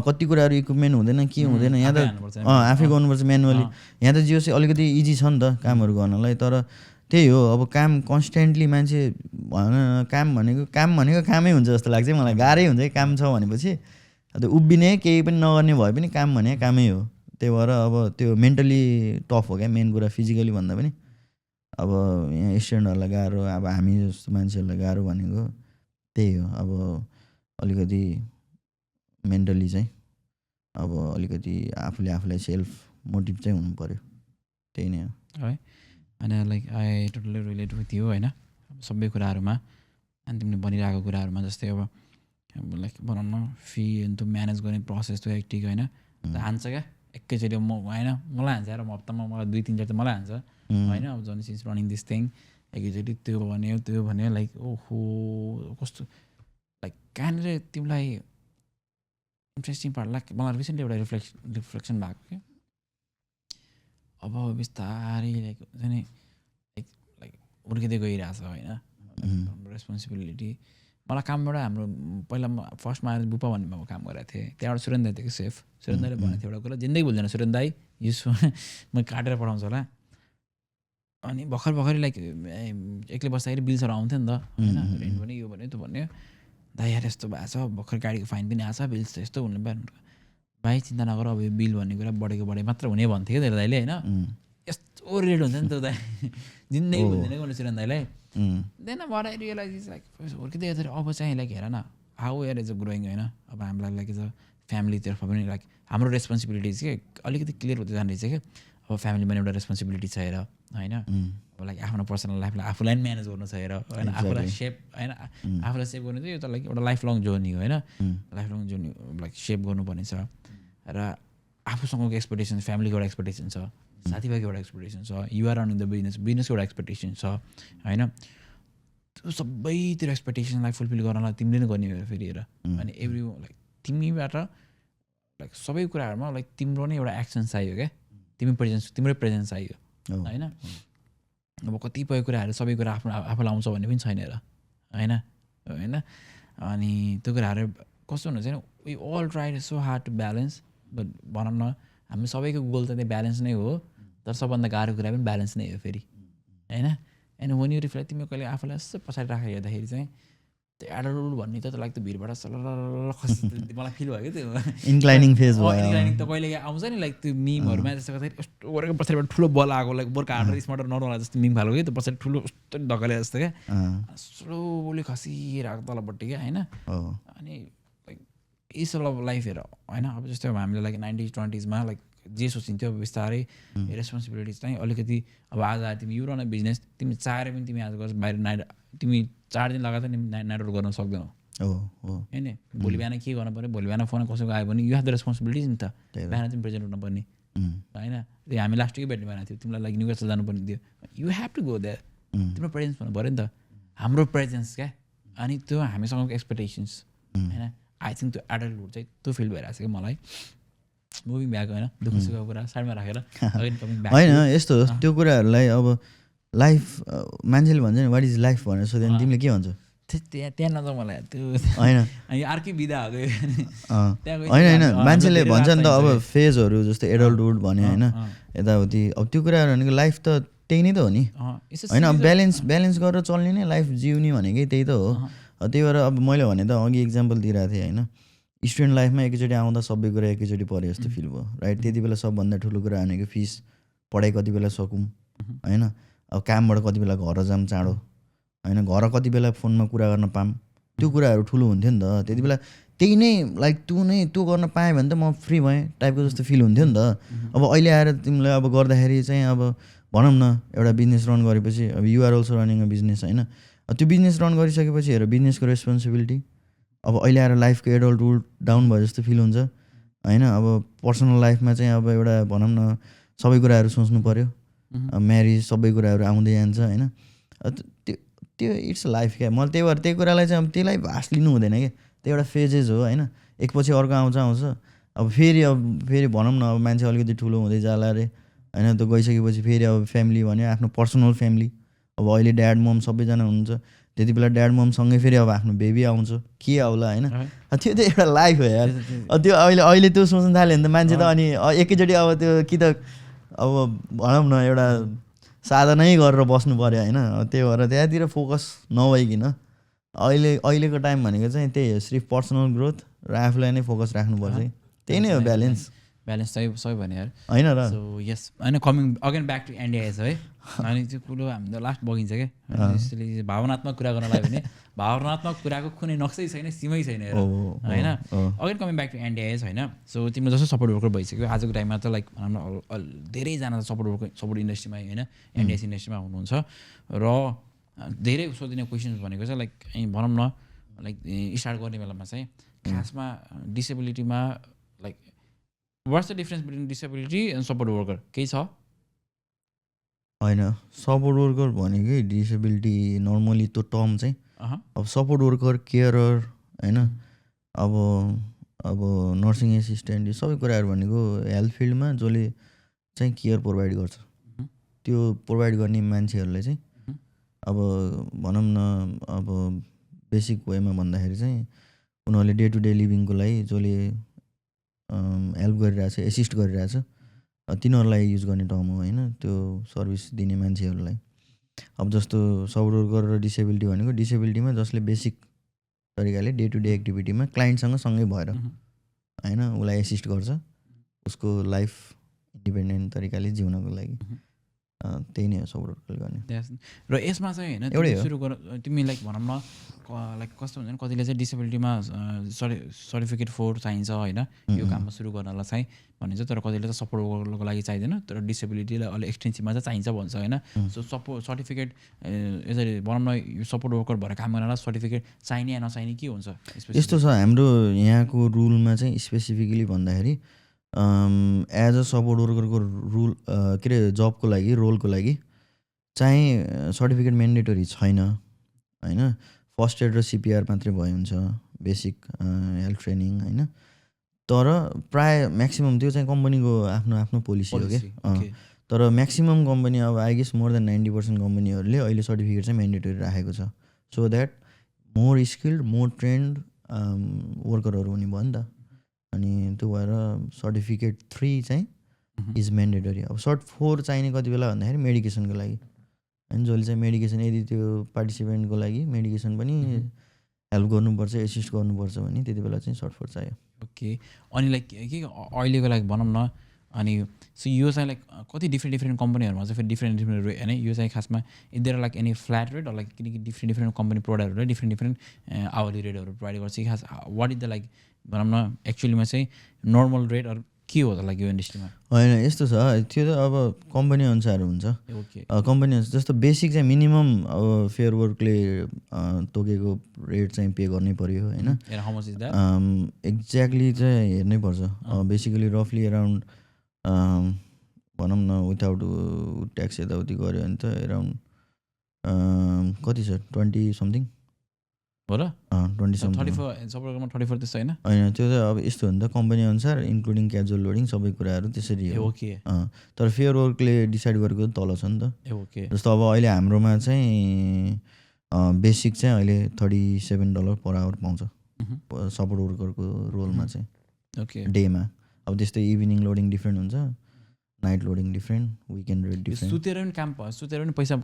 कति कुराहरू इक्विपमेन्ट हुँदैन के हुँदैन यहाँ त आफै गर्नुपर्छ म्यानुअली यहाँ त जियो चाहिँ अलिकति इजी छ नि त कामहरू गर्नलाई तर त्यही हो अब काम कन्सटेन्टली मान्छे काम भनेको कामै हुन्छ जस्तो लाग्छ मलाई गाह्रै हुन्छ कि काम छ भनेपछि त्यो उभिने केही पनि नगर्ने भए पनि काम भनेको कामै हो त्यही भएर अब त्यो मेन्टली टफ हो क्या मेन कुरा फिजिकली भन्दा पनि अब यहाँ स्टुडेन्टहरूलाई गाह्रो अब हामी जस्तो मान्छेहरूलाई गाह्रो भनेको त्यही हो अब अलिकति मेन्टली चाहिँ अब अलिकति आफूलाई सेल्फ मोटिभ चाहिँ हुनु पऱ्यो त्यही नै हो है अनि like I totally relate with you होइन सबै कुराहरूमा अनि तिमीले भनिरहेको कुराहरूमा जस्तै अब लाइक भनौँ न फी त्यो म्यानेज गर्ने प्रोसेस त्यो एक्टिक होइन हान्छ क्या एकैचोटि म होइन मलाई हान्छ र म हप्तामा मलाई 2-3 त मलाई हान्छ होइन अब जन इज रनिङ दिस थिङ एकैचोटि त्यो भन्यो लाइक ओहो कस्तो लाइक कहाँनिर तिमीलाई इन्ट्रेस्टिङ पार्ट लाइक मलाई रिसेन्टली एउटा रिफ्लेक्सन भएको क्या अब बिस्तारै लाइक हुन्छ नि लाइक हुर्किँदै गइरहेछ होइन रेस्पोन्सिबिलिटी मलाई कामबाट हाम्रो पहिला म फर्स्टमा आएर बुपा भन्ने म काम गरेको थिएँ त्यहाँबाट सुरेन दाई थियो सेफ सुरेन दाईले भनेको थियो एउटा कुरा जिन्दगी भुल्दैन सुरेन दाई यो म काटेर पठाउँछु होला अनि भर्खरै लाइक एक्लै बस्दाखेरि बिल्सहरू आउँथ्यो नि त होइन रेन्ट पनि यो भन्यो त्यो भन्यो दाइ यार यस्तो भएको छ भर्खर गाडीको फाइन पनि आएको छ बिल्स त यस्तो हुनु पायो भाइ चिन्ता नगर अब यो बिल भन्ने कुरा बढेको मात्र हुने भन्थ्यो क्या दाइले होइन यस्तो रिलेट हुन्छ नि त दाइ जिन्दगी भुल्दैन गर्नु सुरेन दाइलाई then what I realize like हुर्किँदै अब चाहिँ लाइक हेर न how air is a growing होइन अब हामीलाई लाइक इज अ फ्यामिलीतर्फ पनि लाइक हाम्रो रेस्पोन्सिबिलिटिज के अलिकति क्लियर हुँदै जाने रहेछ क्या अब फ्यामिलीमा एउटा रेस्पोन्सिबिलिटी छ हेर होइन अब लाइक आफ्नो पर्सनल लाइफलाई आफूलाई पनि म्यानेज गर्नु छ हेर होइन आफूलाई सेप होइन आफूलाई सेप गर्नु चाहिँ यो त लाइक एउटा लाइफ लङ जर्नी हो होइन लाइफ लङ जर्नी लाइक सेप गर्नुपर्ने छ र आफूसँगको एक्सपेक्टेसन फ्यामिलीको एउटा एक्सपेक्टेसन छ साथीभाइको एउटा एक्सपेक्टेसन छ युआर रनिङ द बिजनेसको एउटा एक्सपेक्टेसन छ होइन त्यो सबैतिर एक्सपेक्टेसनलाई फुलफिल गर्नलाई तिमीले नै गर्ने हो फेरि हेर अनि एभ्री लाइक तिमीबाट लाइक सबै कुराहरूमा लाइक तिम्रो नै एउटा एक्सन चाहियो क्या तिम्रै प्रेजेन्स चाहियो होइन अब कतिपय कुराहरू सबै कुरा आफूलाई आउँछ भन्ने पनि छैन र होइन अनि त्यो कुराहरू कस्तो हुन्छ नि we all try so hard to balance but भनौँ न हामी सबैको गोल त त्यही ब्यालेन्स नै हो तर सबभन्दा गाह्रो कुरा पनि ब्यालेन्स नै हो फेरि होइन एन्ड वान यु रिफ्लेक्ट तिमी कहिले आफूलाई यस्तो पछाडि राखेर हेर्दाखेरि चाहिँ त्यो एडल्ट भन्ने त लाइक त्यो भिडबाट सल्ल खस्छ मलाई फिल भयो कि त्यो इन्क्लाइनिङ फेज भयो इन्क्लाइनिङ त कहिले आउँछ नि लाइक त्यो मिमहरूमा जस्तो गर्दाखेरि यस्तो गरेको पछाडिबाट ठुलो बल आएको लाइक बोर्का हाटेर स्मार्टर नर्मल जस्तो मिम खालको कि त्यो पछाडि ठुलो यस्तो ढकले जस्तो क्या स्लोली खसिरहेको तलपट्टि क्या होइन अनि लाइक इस अब लाइफ हेर होइन अब जस्तै अब हामीले लाइक 90s-20s लाइक जे सोचिन्थ्यो अब बिस्तारै रेस्पोन्सिबिलिटिज चाहिँ अलिकति अब आज तिमी यु रन अ बिजनेस तिमी चाहेर पनि तिमी आज गर्छ बाहिर तिमी 4 दिन लगातार तिमी नाइट आउट गर्न सक्दैनौ होइन भोलि बिहान के गर्नु पऱ्यो भोलि बिहान फोन कसैको आयो भने यु हेभ द रेस्पोन्सिबिलिटिज नि त बिहान तिमी प्रेजेन्ट हुनुपर्ने होइन हामी लास्टकै भेट्ने भनेको थियो तिमीलाई लाइक न्युक्यासल जानुपर्ने थियो you have to go there तिम्रो प्रेजेन्स भन्नु पऱ्यो नि त हाम्रो प्रेजेन्स क्या अनि त्यो हामीसँगको एक्सपेक्टेसन्स होइन आई थिङ्क त्यो एडल्टहुड चाहिँ त्यो फिल भइरहेको छ कि मलाई मुभिङ ब्याक होइन दुःख सुखको कुरा साइडमा राखेर होइन यस्तो त्यो कुराहरूलाई अब लाइफ मान्छेले भन्छ नि वाट इज लाइफ भनेर सोध्यो तिमीले के भन्छौ त्यहाँ नजाउँ मलाई त्यो होइन अर्कै विधा हो होइन मान्छेले भन्छ नि त अब फेजहरू जस्तो एडल्टहुड भन्यो होइन यताउति अब त्यो कुराहरू भनेको लाइफ त त्यही नै त हो नि होइन अब ब्यालेन्स गरेर चल्ने नै लाइफ जिउने भनेकै त्यही त हो त्यही भएर अब मैले भने त अघि इक्जाम्पल दिइरहेको थिएँ होइन स्टुडेन्ट लाइफमा एकैचोटि आउँदा सबै कुरा एकैचोटि पऱ्यो जस्तो फिल भयो राइट। त्यति बेला सबभन्दा ठुलो कुरा भनेको फिस, पढाइ कति बेला सकौँ होइन, अब कामबाट कति बेला घर जाऊँ चाँडो होइन, घर कति बेला फोनमा कुरा गर्न पाऊँ, त्यो कुराहरू ठुलो हुन्थ्यो नि त। त्यति बेला त्यही नै लाइक त्यो गर्न पाएँ भने त म फ्री भएँ टाइपको जस्तो फिल हुन्थ्यो नि त। अब अहिले आएर तिमीलाई अब गर्दाखेरि चाहिँ अब भनौँ न एउटा बिजनेस रन गरेपछि अब you're also running a business होइन, त्यो बिजनेस रन गरिसकेपछि हेर बिजनेसको रेस्पोन्सिबिलिटी, अब अहिले आएर लाइफको एडल्टहुड डाउन भयो जस्तो फिल हुन्छ होइन। अब पर्सनल लाइफमा चाहिँ अब एउटा भनौँ न सबै कुराहरू सोच्नु पऱ्यो, म्यारिज सबै कुराहरू आउँदै जान्छ होइन। त्यो त्यो इट्स लाइफ क्या। मैले त्यही भएर त्यही कुरालाई चाहिँ अब त्यसलाई भास्ट लिनु हुँदैन क्या, त्यो एउटा फेजेस हो होइन। एकपछि अर्को आउँछ अब फेरि भनौँ न अब मान्छे अलिकति ठुलो हुँदै जाला अरे होइन, त्यो गइसकेपछि फेरि अब फ्यामिली भन्यो आफ्नो पर्सनल फ्यामिली, अब अहिले ड्याड मम सबैजना हुनुहुन्छ, त्यति बेला ड्याड ममसँगै फेरि अब आफ्नो बेबी आउँछ के आउला होइन। त्यो त एउटा लाइफ हो यार। त्यो अहिले त्यो सोच्नु थाल्यो भने त मान्छे त अनि एकैचोटि अब त्यो कि त अब भनौँ न एउटा साधनै गरेर बस्नु पऱ्यो होइन। त्यही भएर त्यहाँतिर फोकस नभइकन अहिलेको टाइम भनेको चाहिँ त्यही हो, सिर्फ पर्सनल ग्रोथ र आफूलाई नै फोकस राख्नुपर्छ, त्यही नै हो ब्यालेन्स सबै भने यार होइन र। सो यस होइन, कमिङ अगेन ब्याक टु एनडिआइएस है। अनि त्यो कुरो हामी त लास्ट बगिन्छ क्या, त्यसले भावनात्मक कुरा गर्नलाई भने भावनात्मक कुराको कुनै नक्सै छैन, सीमै छैन होइन। अगेन कमिङ ब्याक टु एनडिआइएस होइन। सो तिम्रो जस्तो सपोर्ट वर्कर भइसक्यो आजको टाइममा त लाइक भनौँ न धेरैजना सपोर्ट इन्डस्ट्रीमा होइन, एनडिआइएस इन्डस्ट्रीमा हुनुहुन्छ र धेरै सोधिने क्वेसन्स भनेको चाहिँ लाइक भनौँ न लाइक स्टार्ट गर्ने बेलामा चाहिँ खासमा डिसेबिलिटीमा like what's the difference between disability and support worker केही छ होइन। सपोर्ट वर्कर भनेकै डिसेबिलिटी नर्मली त्यो टर्म चाहिँ अब सपोर्ट वर्कर केयरर होइन, अब नर्सिङ एसिस्टेन्ट यो सबै कुराहरू भनेको हेल्थ फिल्डमा जसले चाहिँ केयर प्रोभाइड गर्छ, त्यो प्रोभाइड गर्ने मान्छेहरूलाई चाहिँ अब भनौँ न अब बेसिक वेमा भन्दाखेरि चाहिँ उनीहरूले डे टु डे लिभिङको लागि जसले हेल्प गरिरहेछ, एसिस्ट गरिरहेछ, तिनीहरूलाई युज गर्ने टर्म हो होइन, त्यो सर्भिस दिने मान्छेहरूलाई। अब जस्तो सपोर्ट वर्कर र डिसेबिलिटी भनेको डिसेबिलिटीमा जसले बेसिक तरिकाले डे टु डे एक्टिभिटीमा क्लाइन्टसँग सँगै भएर होइन उसलाई एसिस्ट गर्छ उसको लाइफ इन्डिपेन्डेन्ट तरिकाले जिउनको लागि, त्यही नै हो सपोर्ट वर्कर गर्ने। र यसमा चाहिँ होइन सुरु गर तिमी लाइक भनौँ न लाइक कस्तो हुन्छ नि, कतिले चाहिँ डिसेबिलिटीमा सर्टिफिकेट 4 चाहिन्छ होइन यो काममा सुरु गर्नलाई चाहिँ भनिन्छ, तर कतिले चाहिँ सपोर्ट वर्करको लागि चाहिँदैन, तर डिसेबिलिटीलाई अलिक एक्सटेन्सिभमा चाहिँ चाहिन्छ भन्छ होइन। सो सर्टिफिकेट यसरी भनौँ न यो सपोर्ट वर्कर भएर काम गर्नलाई सर्टिफिकेट चाहिने या नचाहिने के हुन्छ? यस्तो छ हाम्रो यहाँको रुलमा चाहिँ स्पेसिफिकली भन्दाखेरि एज अ सपोर्ट वर्करको रुल के अरे जबको लागि रोलको लागि चाहिँ सर्टिफिकेट म्यान्डेटरी छैन होइन। फर्स्ट एड र सिपिआर मात्रै भयो हुन्छ, बेसिक हेल्थ ट्रेनिङ होइन। तर प्राय म्याक्सिमम् त्यो चाहिँ कम्पनीको आफ्नो पोलिसी हो क्या। तर म्याक्सिमम् कम्पनी अब आई गेस मोर देन 90% कम्पनीहरूले अहिले सर्टिफिकेट चाहिँ म्यान्डेटरी राखेको छ, so that more skilled more trained वर्करहरू हुने भयो नि त। अनि त्यो भएर सर्टिफिकेट 3 चाहिँ इज म्यान्डेटरी। अब सर्ट 4 चाहिने कति बेला भन्दाखेरि मेडिकेसनको लागि होइन, जसले चाहिँ मेडिकेसन यदि त्यो पार्टिसिपेन्टको लागि मेडिकेसन पनि हेल्प गर्नुपर्छ, एसिस्ट गर्नुपर्छ भने त्यति बेला चाहिँ सर्ट 4 चाहियो। ओके। अनि लाइक के अहिलेको लागि भनौँ न अनि सो यो चाहिँ लाइक कति डिफ्रेन्ट कम्पनीहरूमा चाहिँ फेरि डिफ्रेन्ट होइन, यो चाहिँ खासमा इधर like any flat rate like किनकि डिफ्रेन्ट कम्पनी प्रोभाइडरहरूले डिफ्रेन्ट आवरली रेटहरू प्रोभाइड गर्छ कि खास वाट इज द लाइक भनौँ न एक्चुअलीमा चाहिँ नर्मल रेट अरू के हो त लाइक यो इन्डस्ट्रीमा? होइन यस्तो छ, त्यो त अब कम्पनी अनुसार हुन्छ। कम्पनी अनुसार जस्तो बेसिक चाहिँ मिनिमम अब फेयर वर्कले तोकेको रेट चाहिँ पे गर्नै पऱ्यो होइन। एक्ज्याक्टली चाहिँ हेर्नै पर्छ, बेसिकली रफली अराउन्ड भनौँ न विदाउट ट्याक्स यताउति गऱ्यो भने त अराउन्ड कति छ 20 समथिङ हो र? 20 समथिङ 34 त्यस्तो होइन? होइन त्यो त अब यस्तो हो नि त कम्पनी अनुसार इन्क्लुडिङ क्याजुअल लोडिङ सबै कुराहरू त्यसरी हो। ओके। तर फेयर वर्कले डिसाइड गरेको तल छ नि त। ओके। जस्तो अब अहिले हाम्रोमा चाहिँ बेसिक चाहिँ अहिले $37 पर आवर पाउँछ सपोर्ट वर्करको रोलमा चाहिँ। ओके। डेमा अब त्यस्तै इभिनिङ लोडिङ डिफ्रेन्ट हुन्छ, night loading different, weekend rate different. सुतेर पनि पैसा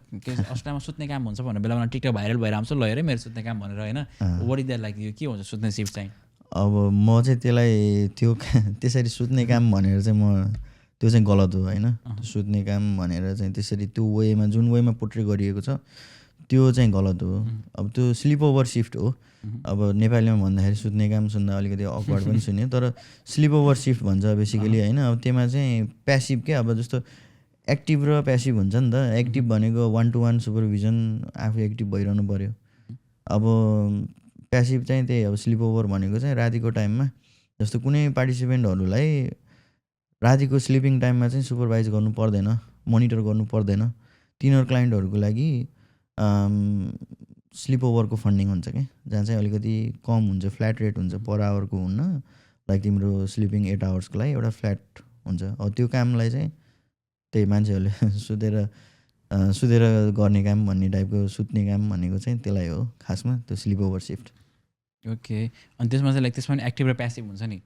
अस्टामा सुत्ने काम हुन्छ भनेर बेलामा टिकटक भाइरल भएर आउँछ ल हेरे मेरो सुत्ने काम भनेर होइन, वाट इज द्याट लाइक यो के हुन्छ सुत्ने सिफ्ट चाहिँ? अब म चाहिँ त्यसलाई त्यो त्यसरी सुत्ने काम भनेर चाहिँ म त्यो चाहिँ गलत हो होइन। सुत्ने काम भनेर चाहिँ त्यसरी त्यो वेमा जुन वेमा पोर्ट्रे गरिएको छ त्यो चाहिँ गलत हो। अब त्यो स्लिप ओभर सिफ्ट हो। अब नेपालीमा भन्दाखेरि सुत्ने काम सुन्दा अलिकति अक्वर्ड पनि सुन्यो, तर स्लिप ओभर सिफ्ट भन्छ बेसिकली होइन। अब त्यसमा चाहिँ प्यासिभ के, अब जस्तो एक्टिभ र प्यासिभ हुन्छ नि त। एक्टिभ भनेको 1-to-1 सुपरभिजन, आफू एक्टिभ भइरहनु पऱ्यो। अब प्यासिभ चाहिँ त्यही अब स्लिप ओभर भनेको चाहिँ रातिको टाइममा जस्तो कुनै पार्टिसिपेन्टहरूलाई रातिको स्लिपिङ टाइममा चाहिँ सुपरभाइज गर्नु पर्दैन, मोनिटर गर्नु पर्दैन। तिनीहरू क्लाइन्टहरूको लागि स्लिप ओभरको फन्डिङ हुन्छ क्या, जहाँ चाहिँ अलिकति कम हुन्छ, फ्ल्याट रेट हुन्छ, पर आवरको हुन्न। लाइक तिम्रो स्लिपिङ 8 आवर्सको लागि एउटा फ्ल्याट हुन्छ। अब त्यो कामलाई चाहिँ त्यही मान्छेहरूले सुतेर गर्ने काम भन्ने टाइपको सुत्ने काम भनेको चाहिँ त्यसलाई हो खासमा, त्यो स्लिप ओभर सिफ्ट। ओके, अनि त्यसमा चाहिँ लाइक त्यसमा पनि एक्टिभ र प्यासिभ हुन्छ नि,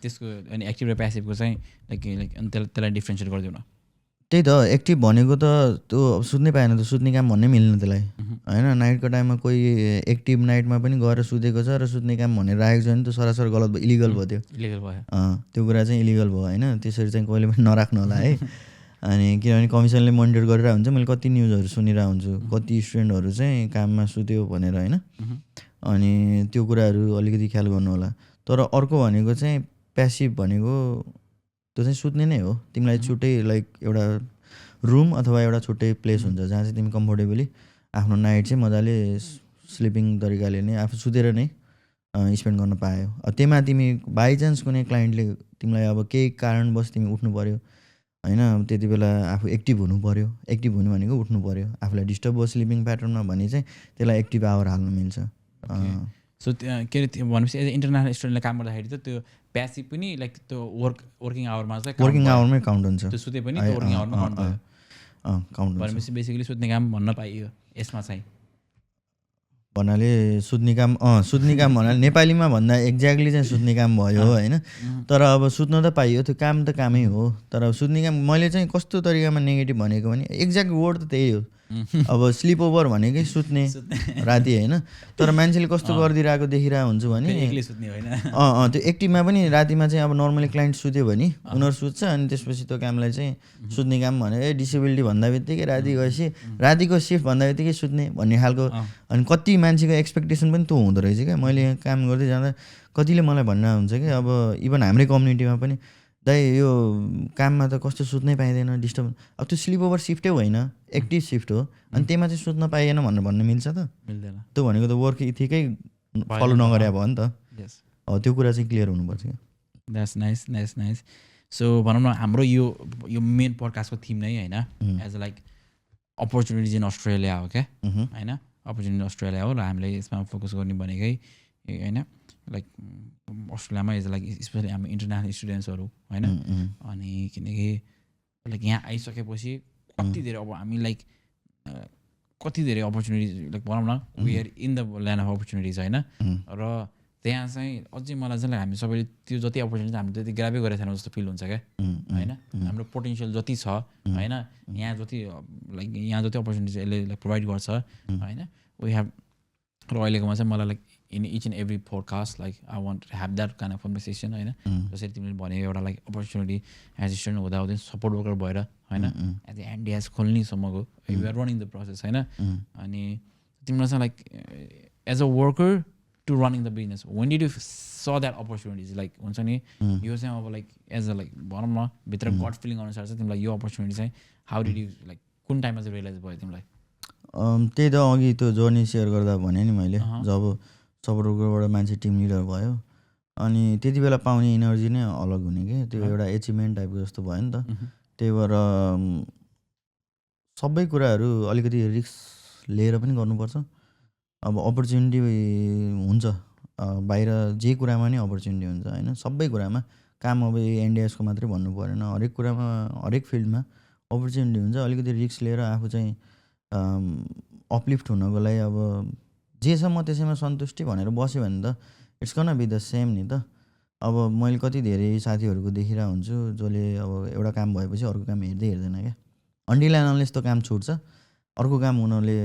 त्यसको अनि एक्टिभ र प्यासिभको चाहिँ लाइक अनि त्यसलाई डिफ्रेन्सिएट गरिदिउँ न। त्यही त एक्टिभ भनेको त त्यो सुत्नै पाएन त, सुत्ने काम भन्नै मिल्दैन त्यसलाई होइन। नाइटको टाइममा कोही एक्टिभ नाइटमा पनि गएर सुतेको छ र सुत्ने काम भनेर राखेको छ भने त सरासर गलत भयो, इलिगल भयो। त्यो इलिगल भयो, त्यो कुरा चाहिँ इलिगल भयो होइन। त्यसरी चाहिँ कहिले पनि नराख्नु होला है। अनि किनभने कमिसनले मोनिटर गरिरहेको हुन्छ। मैले कति न्युजहरू सुनिरहेको हुन्छु, कति स्टुडेन्टहरू चाहिँ काममा सुत्यो भनेर होइन। अनि त्यो कुराहरू अलिकति ख्याल गर्नु होला। तर अर्को भनेको चाहिँ प्यासिभ भनेको त्यो चाहिँ सुत्ने नै हो। तिमीलाई छुट्टै लाइक एउटा रुम अथवा एउटा छुट्टै प्लेस हुन्छ जहाँ चाहिँ तिमी कम्फोर्टेबली आफ्नो नाइट चाहिँ मजाले स्लिपिङ तरिकाले नै आफू सुतेर नै स्पेन्ड गर्न पायो। त्यहीमा तिमी बाइचान्स कुनै क्लाइन्टले तिमीलाई अब केही कारणवश तिमी उठ्नु पऱ्यो होइन, त्यति बेला आफू एक्टिभ हुनु पऱ्यो। एक्टिभ हुनु भनेको उठ्नु पऱ्यो, आफूलाई डिस्टर्ब भयो स्लिपिङ प्याटर्नमा भने चाहिँ त्यसलाई एक्टिभ आवर हाल्नु मिल्छ। सो के अरे भनेपछि एज इन्टरनेसनल स्टुडेन्टले काम गर्दाखेरि त त्यो प्यासिभ पनि लाइक त्यो वर्किङ आवरमा चाहिँ वर्किङ आवरमै काउन्ट हुन्छ। त्यो सुते पनि वर्किङ आवरमा काउन्ट भयो, काउन्ट भनेपछि बेसिकली सुत्ने काम भन्न पाइयो यसमा चाहिँ। भन्नाले सुत्ने काम भन्नाले नेपालीमा भन्दा एक्ज्याक्टली चाहिँ सुत्ने काम भयो होइन। तर अब सुत्न त पाइयो, त्यो काम त कामै हो। तर अब सुत्ने काम मैले चाहिँ कस्तो तरिकामा नेगेटिभ भनेको भने एक्ज्याक्ट वर्ड त त्यही हो। अब स्लिप ओभर भनेकै सुत्ने राति होइन। तर मान्छेले कस्तो गरिदिरहेको देखिरहेको हुन्छु भने त्यो एक्टिभमा पनि रातिमा चाहिँ अब नर्मली क्लाइन्ट सुत्यो भने उनीहरू सुत्छ, अनि त्यसपछि त्यो कामलाई चाहिँ सुत्ने काम भनेर डिसेबिलिटी भन्दा बित्तिकै राति गएपछि रातिको सिफ्ट भन्दा बित्तिकै सुत्ने भन्ने खालको। अनि कति मान्छेको एक्सपेक्टेसन पनि त्यो हुँदो रहेछ क्या। मैले यहाँ काम गर्दै जाँदा कतिले मलाई भन्न हुन्छ कि अब इभन हाम्रै कम्युनिटीमा पनि, दाइ यो काममा त कस्तो सुत्नै पाइँदैन, डिस्टर्ब। अब त्यो स्लिप ओभर सिफ्टै होइन, एक्टिभ सिफ्ट हो। अनि त्यसमा चाहिँ सुत्न पाइएन भनेर भन्न मिल्छ त? मिल्दैन। त्यो भनेको त वर्क इथिकै फलो नगरे भयो नि त। त्यो कुरा चाहिँ क्लियर हुनुपर्छ क्या। That's nice. सो भनौँ न हाम्रो यो मेन पडकास्टको थिम नै होइन as a like opportunities in Australia हो क्या होइन। अपर्च्युनिटी अस्ट्रेलिया हो र हामीले यसमा फोकस गर्ने भनेकै होइन लाइक अस्ट्रेलियामा इज लाइक स्पेसली हामी इन्टरनेसनल स्टुडेन्ट्सहरू होइन। अनि किनकि लाइक यहाँ आइसकेपछि कति धेरै अब हामी लाइक कति धेरै अपर्च्युनिटिज लाइक भनौँ न we are in the land of opportunities होइन। र त्यहाँ चाहिँ अझै मलाई चाहिँ हामी सबैले त्यो जति अपर्च्युनिटी हामीले त्यति ग्राबै गरेको छैनौँ जस्तो फिल हुन्छ क्या होइन। हाम्रो पोटेन्सियल जति छ होइन, यहाँ जति लाइक यहाँ जति अपर्च्युनिटिज यसले लाइक प्रोभाइड गर्छ होइन, वी हेभ। र अहिलेकोमा चाहिँ मलाई like in each and every podcast like I want to have that kind of conversation होइन। जसरी तिमीले भनेको एउटा लाइक अपर्च्युनिटी एज स्टुडेन्ट हुँदा सपोर्ट वर्कर भएर होइन, एज ए एनडिएस खोल्नेसम्मको you are running the process होइन। अनि तिमीलाई चाहिँ like as a worker to running the business when did you see that opportunities like हुन्छ नि यो चाहिँ अब लाइक एज अ लाइक भनौँ न भित्र गट फिलिङ अनुसार चाहिँ तिमीलाई यो अपर्च्युनिटी चाहिँ हाउ डिड यु लाइक कुन टाइममा चाहिँ रियलाइज भयो तिमीलाई? त्यही त अघि त्यो जर्नी सेयर गर्दा भने नि मैले, जब सपोर्टबाट मान्छे टिम लिडर भयो अनि त्यति बेला पाउने इनर्जी नै अलग हुने कि त्यो एउटा एचिभमेन्ट टाइपको जस्तो भयो नि त। त्यही भएर सबै कुराहरू अलिकति रिस्क लिएर पनि गर्नुपर्छ। अब अपर्च्युनिटी हुन्छ बाहिर जे कुरामा नै अपर्च्युनिटी हुन्छ होइन, सबै कुरामा। काम अब एनडिएसको मात्रै भन्नु परेन, हरेक कुरामा हरेक फिल्डमा अपर्च्युनिटी हुन्छ। अलिकति रिस्क लिएर आफू चाहिँ अपलिफ्ट हुनको लागि अब जे छ म त्यसैमा सन्तुष्टि भनेर बस्यो भने त it's gonna be the same नि त। अब मैले कति धेरै साथीहरूको देखिरहेको हुन्छु जसले अब एउटा काम भएपछि अर्को काम हेर्दैन क्या, अन्टिल एन्ड अनलेस त्यो काम छुट्छ अर्को काम उनीहरूले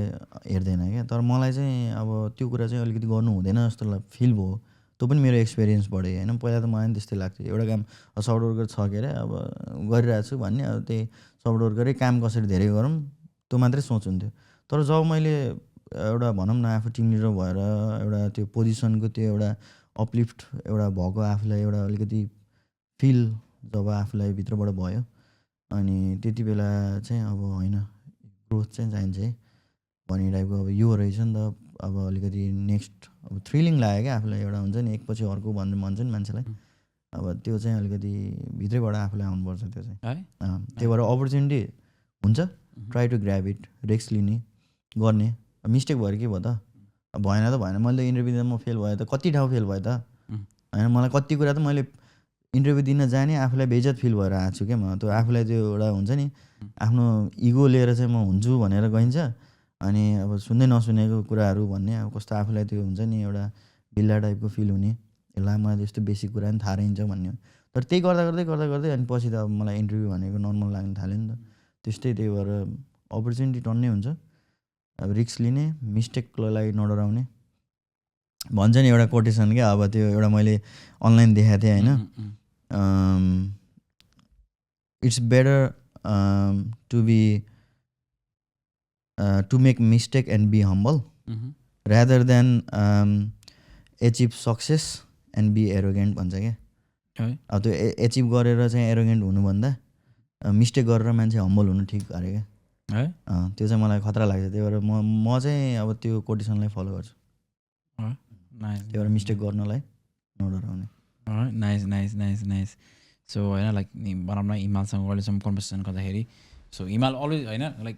हेर्दैन क्या। तर मलाई चाहिँ अब त्यो कुरा चाहिँ अलिकति गर्नु हुँदैन जस्तो फिल भयो। त्यो पनि मेरो एक्सपिरियन्सबाट होइन। पहिला त मलाई पनि त्यस्तै लाग्थ्यो, एउटा काम सफ्ट वर्कर छ के अरे अब गरिरहेको छु भन्ने, अब त्यही सफ्ट वर्करै काम कसरी धेरै गरौँ त्यो मात्रै सोच हुन्थ्यो। तर जब मैले एउटा भनौँ न आफू टिम लिडर भएर एउटा त्यो पोजिसनको त्यो एउटा अपलिफ्ट एउटा भएको आफूलाई एउटा अलिकति फिल जब आफूलाई भित्रबाट भयो, अनि त्यति बेला चाहिँ अब होइन ग्रोथ चाहिँ चाहिन्छ है भन्ने टाइपको अब यो रहेछ नि त। अब अलिकति नेक्स्ट अब थ्रिलिङ लाग्यो क्या आफूलाई, एउटा हुन्छ नि एकपछि अर्को भन्छ नि मान्छेलाई, अब त्यो चाहिँ अलिकति भित्रैबाट आफूलाई आउनुपर्छ त्यो चाहिँ। त्यही भएर अपर्च्युनिटी हुन्छ, try to grab it, risk लिने गर्ने। मिस्टेक भयो के भयो त, भएन त भएन, मैले त इन्टरभ्यू दिँदा म फेल भयो त, कति ठाउँ फेल भयो त होइन। मलाई कति कुरा त मैले इन्टरभ्यू दिन जाने आफूलाई बेइज्जत फिल भएर आएको छु क्या म। त्यो आफूलाई त्यो एउटा हुन्छ नि आफ्नो इगो लिएर चाहिँ म हुन्छु भनेर गइन्छ, अनि अब सुन्दै नसुनेको कुराहरू भन्ने, अब कस्तो आफूलाई त्यो हुन्छ नि एउटा बिल्ला टाइपको फिल हुने, यसलाई मलाई त्यस्तो बेसिक कुरा पनि थाहा रहन्छ भन्ने। तर त्यही गर्दा गर्दै गर्दा गर्दै अनि पछि त अब मलाई इन्टरभ्यू भनेको नर्मल लाग्न थाल्यो नि त त्यस्तै। त्यही भएर अपर्च्युनिटी टन्नै हुन्छ, अब रिस्क लिने, मिस्टेकलाई नडराउने भन्छ नि एउटा कोटेसन क्या। अब त्यो एउटा मैले अनलाइन देखाएको थिएँ होइन, it's better to make mistake and be humble rather than achieve success and be arrogant भन्छ क्या। अब त्यो एचिभ गरेर चाहिँ एरोगेन्ट हुनुभन्दा मिस्टेक गरेर मान्छे हम्बल हुनु ठिक अरे क्या। त्यो चाहिँ मलाई खतरा लाग्छ, त्यही भएर म चाहिँ अब त्यो कोटेसनलाई फलो गर्छु। त्यही भएर मिस्टेक गर्नलाई नडराउने। Nice nice nice nice. So होइन लाइक भनौँ न हिमालसँग अहिलेसम्म कन्भर्सेसन गर्दाखेरि, सो हिमाल अलवेज होइन लाइक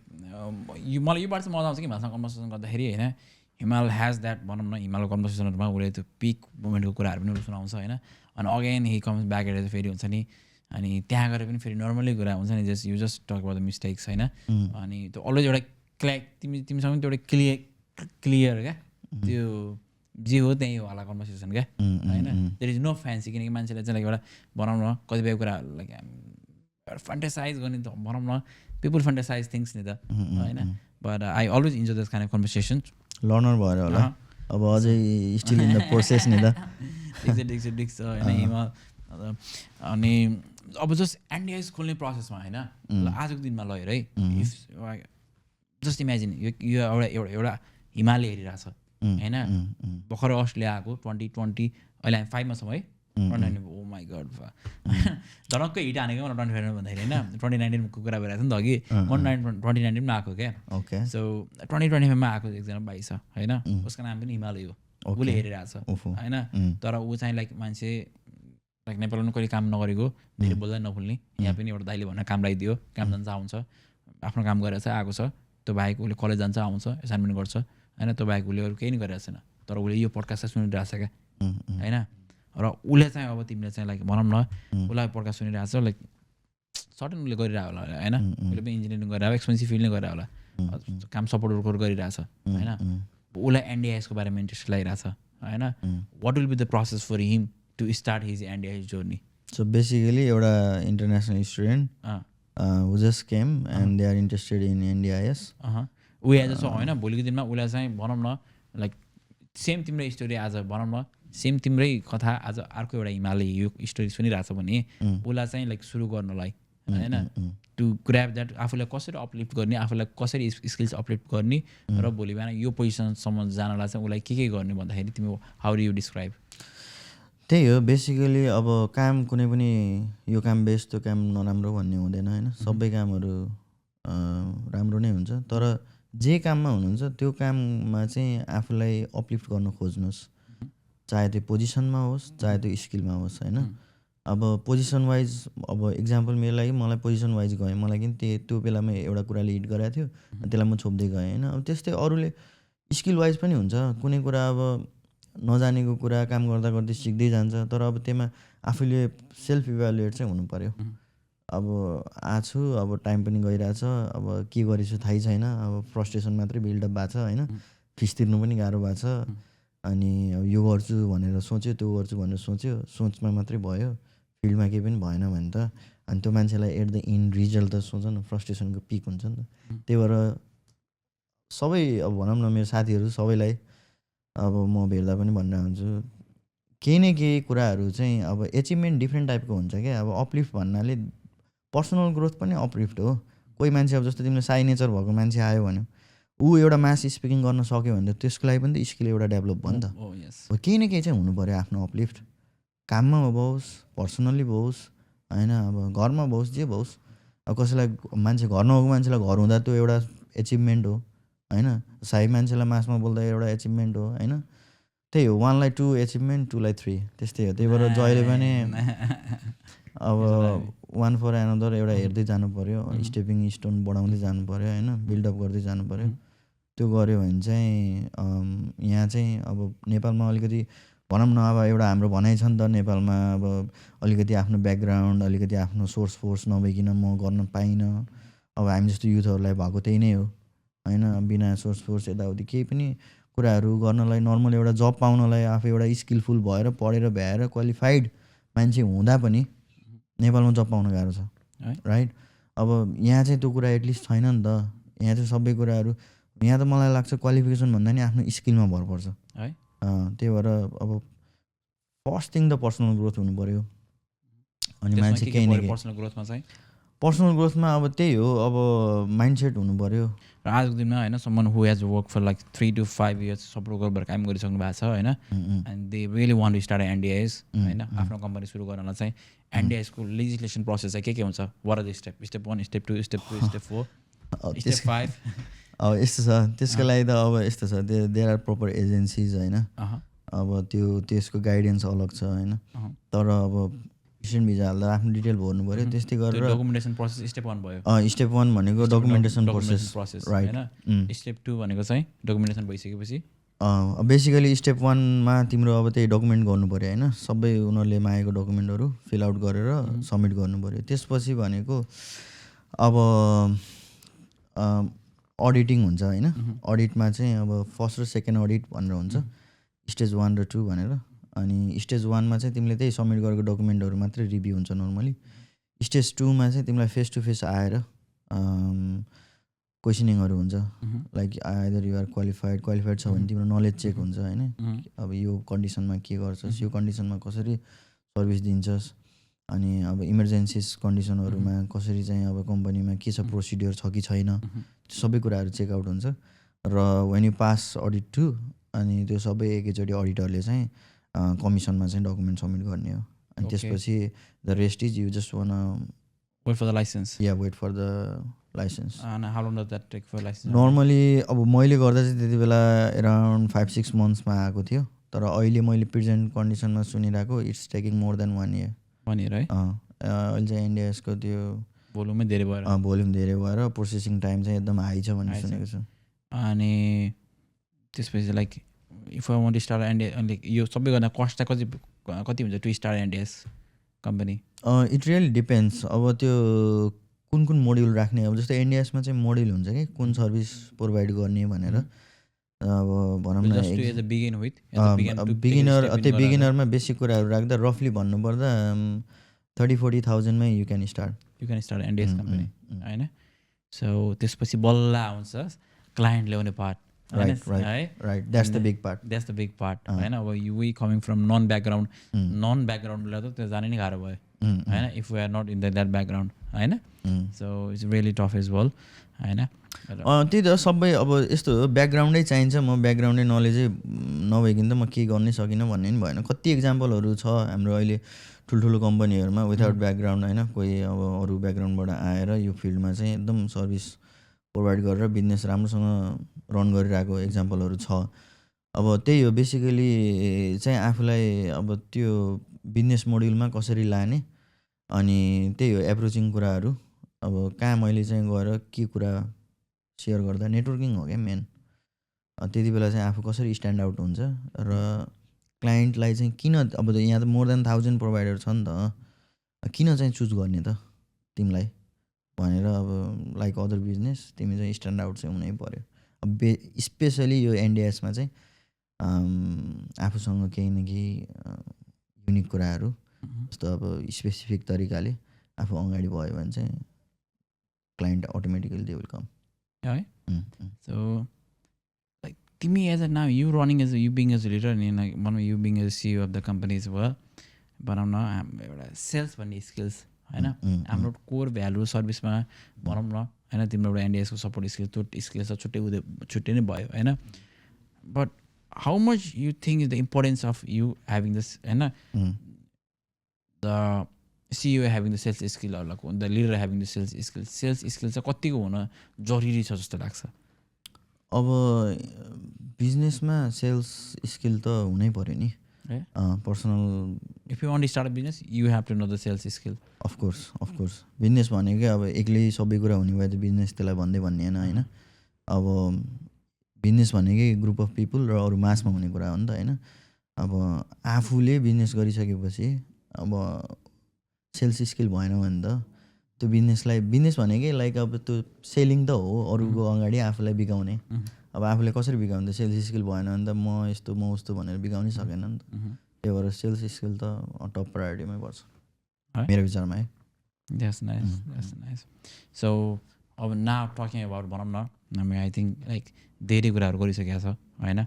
मलाई यो बार चाहिँ मजा आउँछ कि हिमालसँग कन्भर्सेसन गर्दाखेरि होइन। हिमाल ह्याज द्याट भनौँ न हिमालको कन्भर्सेसनहरूमा उसले त्यो पिक मोमेन्टको कुराहरू पनि सुनाउँछ होइन। अनि again he comes back at फेरि हुन्छ नि, अनि त्यहाँ गएर पनि फेरि नर्मली कुरा हुन्छ नि, just you just talk about the mistakes होइन। अनि त्यो अलवेज एउटा तिमीसँग पनि त्यो एउटा क्लियर क्या, त्यो जे हो त्यही हो होला कन्भर्सेसन क्या होइन। देयर इज नो फ्यान्सी, किनकि मान्छेले चाहिँ लाइक एउटा भनौँ न कतिपय कुराहरू लाइक एउटा फन्टेसाइज गर्ने त भनौँ न, पिपुल फन्टेसाइज थिङ्स नि त होइन। But I always enjoy this kind of conversation. Learner भएर होला अब अझै स्टिल इन द प्रोसेस नि त। डिक्स होइन हिमाल। अनि अब जस्ट एनडिआइएस खोल्ने प्रोसेसमा होइन आजको दिनमा ल हेर है, इफ जस्ट इमेजिन यो एउटा हिमालय हेरिरहेछ होइन, भर्खर अस्ट्रेलिया आएको 2020 अहिले हामी 5मा छौँ है। ओ माई गड धनक्कै हिट हानेको मलाई 25 भन्दाखेरि होइन 2019को कुरा भइरहेको थियो नि त अघि, 2019मा आएको क्या। सो 2025मा आएको एकजना भाइ छ होइन, उसको नाम पनि हिमालय हो, उसले हेरिरहेछ होइन। तर ऊ चाहिँ लाइक मान्छे लाइक नेपालमा कहिले काम नगरेको, धेरै बोल्दै नफुल्ने, यहाँ पनि एउटा दाइले भनेर काम लगाइदियो, काम जान्छ आउँछ, आफ्नो काम गरेर चाहिँ आएको छ। त्यो भाइको उसले कलेज जान्छ आउँछ, एसाइनमेन्ट गर्छ होइन। त्यो भाइको उसले अरू केही नै गरिरहेको छैन, तर उसले यो पडकास्ट चाहिँ सुनिरहेको छ क्या होइन। र उसले चाहिँ अब तिमीले चाहिँ लाइक भनौँ न उसलाई पडकास्ट सुनिरहेको छ, लाइक सर्टन उसले गरिरहेको होला होइन, उसले पनि इन्जिनियरिङ गरेर एक्सपेन्सिभ फिल्ड नै गरेर होला, काम सपोर्ट वर्क गरिरहेछ होइन। उसलाई एनडिआइएसको बारेमा इन्ट्रेस्ट लागिरहेछ होइन। What will be the process for him to start his NDIS journey? So basically एउटा international student who just came and they are interested in NDIS. ऊ एज छ होइन, भोलिको दिनमा उसलाई चाहिँ भनौँ न लाइक सेम तिम्रो स्टोरी आज भनौँ न सेम तिम्रै कथा आज अर्को एउटा हिमालय यो स्टोरी सुनिरहेछ भने उसलाई चाहिँ लाइक सुरु गर्नलाई होइन, टु ग्र्याब द्याट आफूलाई कसरी अपलिफ्ट गर्ने, आफूलाई कसरी स्किल्स अपलिफ्ट गर्ने, र भोलि बिहान यो पोजिसनसम्म जानलाई चाहिँ उसलाई के गर्ने भन्दाखेरि तिमी हाउ डु यु डिस्क्राइब? त्यही हो बेसिकली। अब काम कुनै पनि यो काम बेस्ट त्यो काम नराम्रो भन्ने हुँदैन होइन, सबै कामहरू राम्रो नै हुन्छ। तर जे काममा हुनुहुन्छ त्यो काममा चाहिँ आफूलाई अपलिफ्ट गर्न खोज्नुहोस्, चाहे त्यो पोजिसनमा होस् चाहे त्यो स्किलमा होस् होइन। अब पोजिसन वाइज अब इक्जाम्पल मेरो लागि मलाई पोजिसन वाइज गएँ, मलाई किन त्यो बेलामा एउटा कुराले हिट गराएको थियो, त्यसलाई म छोप्दै गएँ होइन। अब त्यस्तै अरूले स्किल वाइज पनि हुन्छ, कुनै कुरा अब नजानेको कुरा काम गर्दा गर्दै सिक्दै जान्छ, तर अब त्यसमा आफूले सेल्फ इभ्यालुएट चाहिँ हुनु पऱ्यो। अब आछु अब टाइम पनि गइरहेछ, अब के गरेछु थाहै छैन, अब फ्रस्ट्रेसन मात्रै बिल्डअप भएको छ होइन, फिस तिर्नु पनि गाह्रो भएको छ, अनि अब यो गर्छु भनेर सोच्यो त्यो गर्छु भनेर सोच्यो, सोचमा मात्रै भयो, फिल्डमा केही पनि भएन भने त अनि त्यो मान्छेलाई एट द इन्ड रिजल्ट त सोच न फ्रस्ट्रेसनको पिक हुन्छ नि त। त्यही भएर सबै अब भनौँ न मेरो साथीहरू सबैलाई अब म भेट्दा पनि भनेर हुन्छु केही न केही कुराहरू चाहिँ अब एचिभमेन्ट डिफ्रेन्ट टाइपको हुन्छ क्या। अब अपलिफ्ट भन्नाले पर्सनल ग्रोथ पनि अपलिफ्ट हो। कोही मान्छे अब जस्तो तिमीले साई नेचर भएको मान्छे आयो भने ऊ एउटा मास स्पिकिङ गर्न सक्यो भने त त्यसको लागि पनि त स्किल एउटा डेभलप भयो नि त। अब केही न केही चाहिँ हुनु पऱ्यो आफ्नो अपलिफ्ट, काममा होस् पर्सनल्ली होस् होइन, अब घरमा होस् जे होस्। अब कसैलाई मान्छे घर नभएको मान्छेलाई घर हुँदा त्यो एउटा एचिभमेन्ट हो होइन। साई मान्छेलाई मासमा बोल्दा एउटा एचिभमेन्ट हो होइन। त्यही हो, 1लाई 2 एचिभमेन्ट, 2लाई 3 त्यस्तै हो। त्यही भएर जहिले पनि अब 1 for another एउटा हेर्दै जानु पऱ्यो, स्टेपिङ स्टोन बढाउँदै जानु पऱ्यो होइन, बिल्डअप गर्दै जानु पऱ्यो। त्यो गऱ्यो भने चाहिँ यहाँ चाहिँ अब नेपालमा अलिकति भनौँ न, अब एउटा हाम्रो भनाइ छ नि त नेपालमा, अब अलिकति आफ्नो ब्याकग्राउन्ड अलिकति आफ्नो सोर्स फोर्स नभइकन म गर्न पाइनँ। अब हामी जस्तो युथहरूलाई भएको त्यही नै हो होइन। बिना सोर्स फोर्स यताउति केही पनि कुराहरू गर्नलाई, नर्मल एउटा जब पाउनलाई आफू एउटा स्किलफुल भएर पढेर भ्याएर क्वालिफाइड मान्छे हुँदा पनि नेपालमा जब पाउन गाह्रो छ राइट। अब यहाँ चाहिँ त्यो कुरा एटलिस्ट छैन नि त। यहाँ चाहिँ सबै कुराहरू, यहाँ त मलाई लाग्छ क्वालिफिकेसन भन्दा नि आफ्नो स्किलमा भर पर्छ है। त्यही भएर अब फर्स्ट थिङ त पर्सनल ग्रोथ हुनु पऱ्यो। अनि मान्छे केही न केही पर्सनल ग्रोथमा चाहिँ, पर्सनल ग्रोथमा अब त्यही हो, अब माइन्डसेट हुनु पऱ्यो। र आजको दिनमा होइन someone who has work for like 3 to 5 years software भएर काम गरिसक्नु भएको छ होइन, and they really want to start NDIS होइन, आफ्नो कम्पनी सुरु गर्नलाई चाहिँ एनडिआइएसको लेजिस्लेसन प्रोसेस चाहिँ के हुन्छ, what are the step, step 1, step 2, step 3, step 4, step 5? अब यस्तो छ, त्यसको लागि त अब यस्तो छ, देयर आर प्रपर एजेन्सिज होइन। अब त्यसको गाइडेन्स अलग छ होइन। तर अब स्टुडेन्ट भिजा हाल्दा आफ्नो डिटेल भर्नु पऱ्यो। त्यस्तै गरेर डकुमेन्टेसन प्रोसेस स्टेप 1 भयो। स्टेप 1 भनेको डकुमेन्टेसन प्रोसेस राइट। स्टेप 2 भनेको चाहिँ डकुमेन्टेसन भइसकेपछि बेसिकली स्टेप 1मा तिम्रो अब त्यही डकुमेन्ट गर्नु पऱ्यो होइन। सबै उनीहरूले मागेको डकुमेन्टहरू फिल आउट गरेर सब्मिट गर्नु पऱ्यो। त्यसपछि भनेको अब अडिटिङ हुन्छ होइन। अडिटमा चाहिँ अब फर्स्ट र सेकेन्ड अडिट भनेर हुन्छ, स्टेज 1 र 2 भनेर। अनि स्टेज 1मा चाहिँ तिमीले त्यही सब्मिट गरेको डकुमेन्टहरू मात्रै रिभ्यू हुन्छ नर्मली। स्टेज 2मा चाहिँ तिमीलाई फेस टु फेस आएर क्वेसनिङहरू हुन्छ, लाइक आइदर युआर क्वालिफाइड छ भने तिम्रो नलेज चेक हुन्छ होइन। अब यो कन्डिसनमा के गर्छस्, यो कन्डिसनमा कसरी सर्भिस दिन्छस्, अनि अब इमर्जेन्सिस कन्डिसनहरूमा कसरी चाहिँ अब कम्पनीमा के छ प्रोसिड्युर छ कि छैन, त्यो सबै कुराहरू चेकआउट हुन्छ। र वेन यु पास अडिट 2 अनि त्यो सबै एकैचोटि अडिटरले चाहिँ कमिसनमा चाहिँ डकुमेन्ट सब्मिट गर्ने हो। अनि त्यसपछि the rest is you just want wait for the licence. या wait for the licence. How long does that take for licence? Normally अब मैले गर्दा चाहिँ त्यति बेला एराउन्ड 5-6 मन्थ्समा आएको थियो। तर अहिले मैले प्रेजेन्ट कन्डिसनमा सुनिरहेको it's taking more than 1 year। 1 year है। अहिले चाहिँ इन्डियासको त्यो भोल्युमै धेरै भएर भोल्युम धेरै भएर प्रोसेसिङ टाइम चाहिँ एकदम हाई छ भन्ने सुनेको छु। अनि त्यसपछि like if I want to start NDIS, like यो सबै गर्दा कस्ट चाहिँ कति हुन्छ to start NDIS company? It really depends. अब त्यो कुन कुन मोड्युल राख्ने, अब जस्तो एनडिएसमा चाहिँ मोड्युल हुन्छ कि कुन सर्भिस प्रोभाइड गर्ने भनेर। अब भनौँ न बिगिनर, त्यही बिगिनरमा बेसिक कुराहरू राख्दा रफली भन्नुपर्दा 30-40,000 मै you can start NDIS company होइन। सो त्यसपछि बल्ल आउँछ क्लाइन्ट ल्याउने part. Right that's the big part होइन। अब यु कमिङ फ्रम नन ब्याकग्राउन्डलाई त त्यो जानै नै गाह्रो भयो होइन, if we are not in that background होइन। So it's really tough as well होइन। त्यही त सबै अब यस्तो हो, ब्याकग्राउन्डै चाहिन्छ। म ब्याकग्राउन्डै नलेजै नभइकन त म केही गर्नै सकिनँ भन्ने पनि भएन। कति इक्जाम्पलहरू छ हाम्रो अहिले ठुल्ठुलो कम्पनीहरूमा विदाउट ब्याकग्राउन्ड होइन, कोही अब अरू ब्याकग्राउन्डबाट आएर यो फिल्डमा चाहिँ एकदम सर्भिस प्रोभाइड गरेर बिजनेस राम्रोसँग रन गरिरहेको इक्जाम्पलहरू छ। अब त्यही हो बेसिकली चाहिँ आफूलाई अब त्यो बिजनेस मोड्युलमा कसरी लाने, अनि त्यही हो एप्रोचिङ कुराहरू। अब कहाँ मैले चाहिँ गएर के कुरा सेयर गर्दा नेटवर्किङ हो क्या मेन। त्यति बेला चाहिँ आफू कसरी स्ट्यान्ड आउट हुन्छ र क्लाइन्टलाई चाहिँ किन, अब यहाँ त मोर देन 1000 प्रोभाइडर छ नि त, किन चाहिँ चुज गर्ने त तिमीलाई भनेर। अब लाइक अदर बिजनेस तिमी चाहिँ स्ट्यान्ड आउट चाहिँ हुनै पऱ्यो। अब स्पेसली यो एनडिएसमा चाहिँ आफूसँग केही न केही युनिक कुराहरू जस्तो अब स्पेसिफिक तरिकाले आफू अगाडि भयो भने चाहिँ client automatically they will come है। सो लाइक तिमी as a now you running as you being as a leader नि लाइक भनौँ you being as CEO of the companies भयो भनौँ न एउटा सेल्स भन्ने स्किल्स होइन हाम्रो कोर भ्यालु सर्भिसमा भनौँ न होइन तिम्रो एउटा एनडिएसको सपोर्ट स्किल त्यो स्किल्स त छुट्टै नै भयो होइन but how much you think is the importance of you having this होइन the CEO having the sales skill the leader having the sales skill चाहिँ कतिको हुन जरुरी छ जस्तो लाग्छ अब बिजनेसमा सेल्स स्किल त हुनै पऱ्यो नि personal if you want to start a business you have to know the sales skill of course business भनेकै अब एक्लै सबै कुरा हुने भए त बिजनेस त्यसलाई भन्दै भन्ने होइन अब बिजनेस भनेकै ग्रुप अफ पिपुल र अरू मासमा हुने कुरा हो नि त होइन अब आफूले बिजनेस गरिसकेपछि अब सेल्स स्किल भएन भने त त्यो बिजनेस भनेकै लाइक अब त्यो सेलिङ त हो अरूको अगाडि आफूलाई बिकाउने अब आफूले कसरी बिकाउने त सेल्स स्किल भएन भने त म यस्तो म उस्तो भनेर बिकाउनै सकेन नि त त्यही भएर सेल्स स्किल त टप प्रायोरिटीमै पर्छ मेरो विचारमा है द्याट्स नाइस सो अब नाउ टकिङ अबाउट भनौँ न हामी आई थिङ्क लाइक धेरै कुराहरू गरिसकेको छ होइन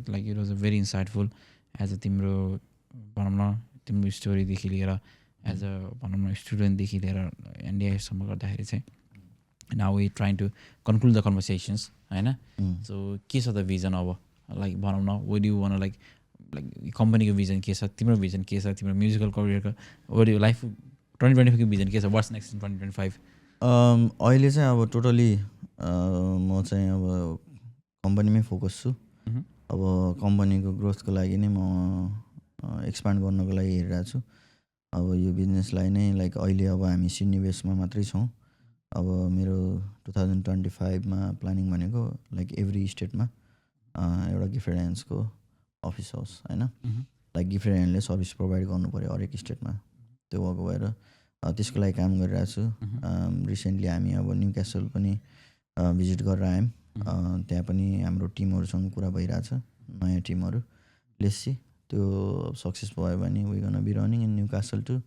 like it was a very insightful as a तिम्रो भनौँ न तिम्रो स्टोरीदेखि लिएर एज अ भनौँ न स्टुडेन्टदेखि लिएर एनडिआईसम्म गर्दाखेरि चाहिँ now we trying to conclude the conversations होइन सो के छ त भिजन अब लाइक भनौँ न वुड यु वान लाइक कम्पनीको भिजन के छ तिम्रो भिजन के छ तिम्रो म्युजिकल करियरको वुड यु लाइफ 2025को भिजन के छ वाट्स नेक्स्ट इन 2025 अहिले चाहिँ अब टोटली म चाहिँ अब कम्पनीमै फोकस छु अब कम्पनीको ग्रोथको लागि नै म एक्सपान्ड गर्नको लागि हेरिरहेको छु अब यो बिजनेसलाई नै लाइक अहिले अब हामी सिडनी वेस्टमा मात्रै छौँ अब मेरो 2025मा प्लानिङ भनेको लाइक एभ्री स्टेटमा एउटा गिफ्टेड ह्यान्ड्सको अफिस होस् होइन लाइक गिफ्टेड ह्यान्डले सर्भिस प्रोभाइड गर्नु पऱ्यो हरेक स्टेटमा त्यो भएको भएर त्यसको लागि काम गरिरहेको छु रिसेन्टली हामी अब न्यू क्यासल पनि भिजिट गरेर आयौँ त्यहाँ पनि हाम्रो टिमहरूसँग कुरा भइरहेछ नयाँ टिमहरू लेसी त्यो सक्सेस भयो भने we gonna be running in Newcastle to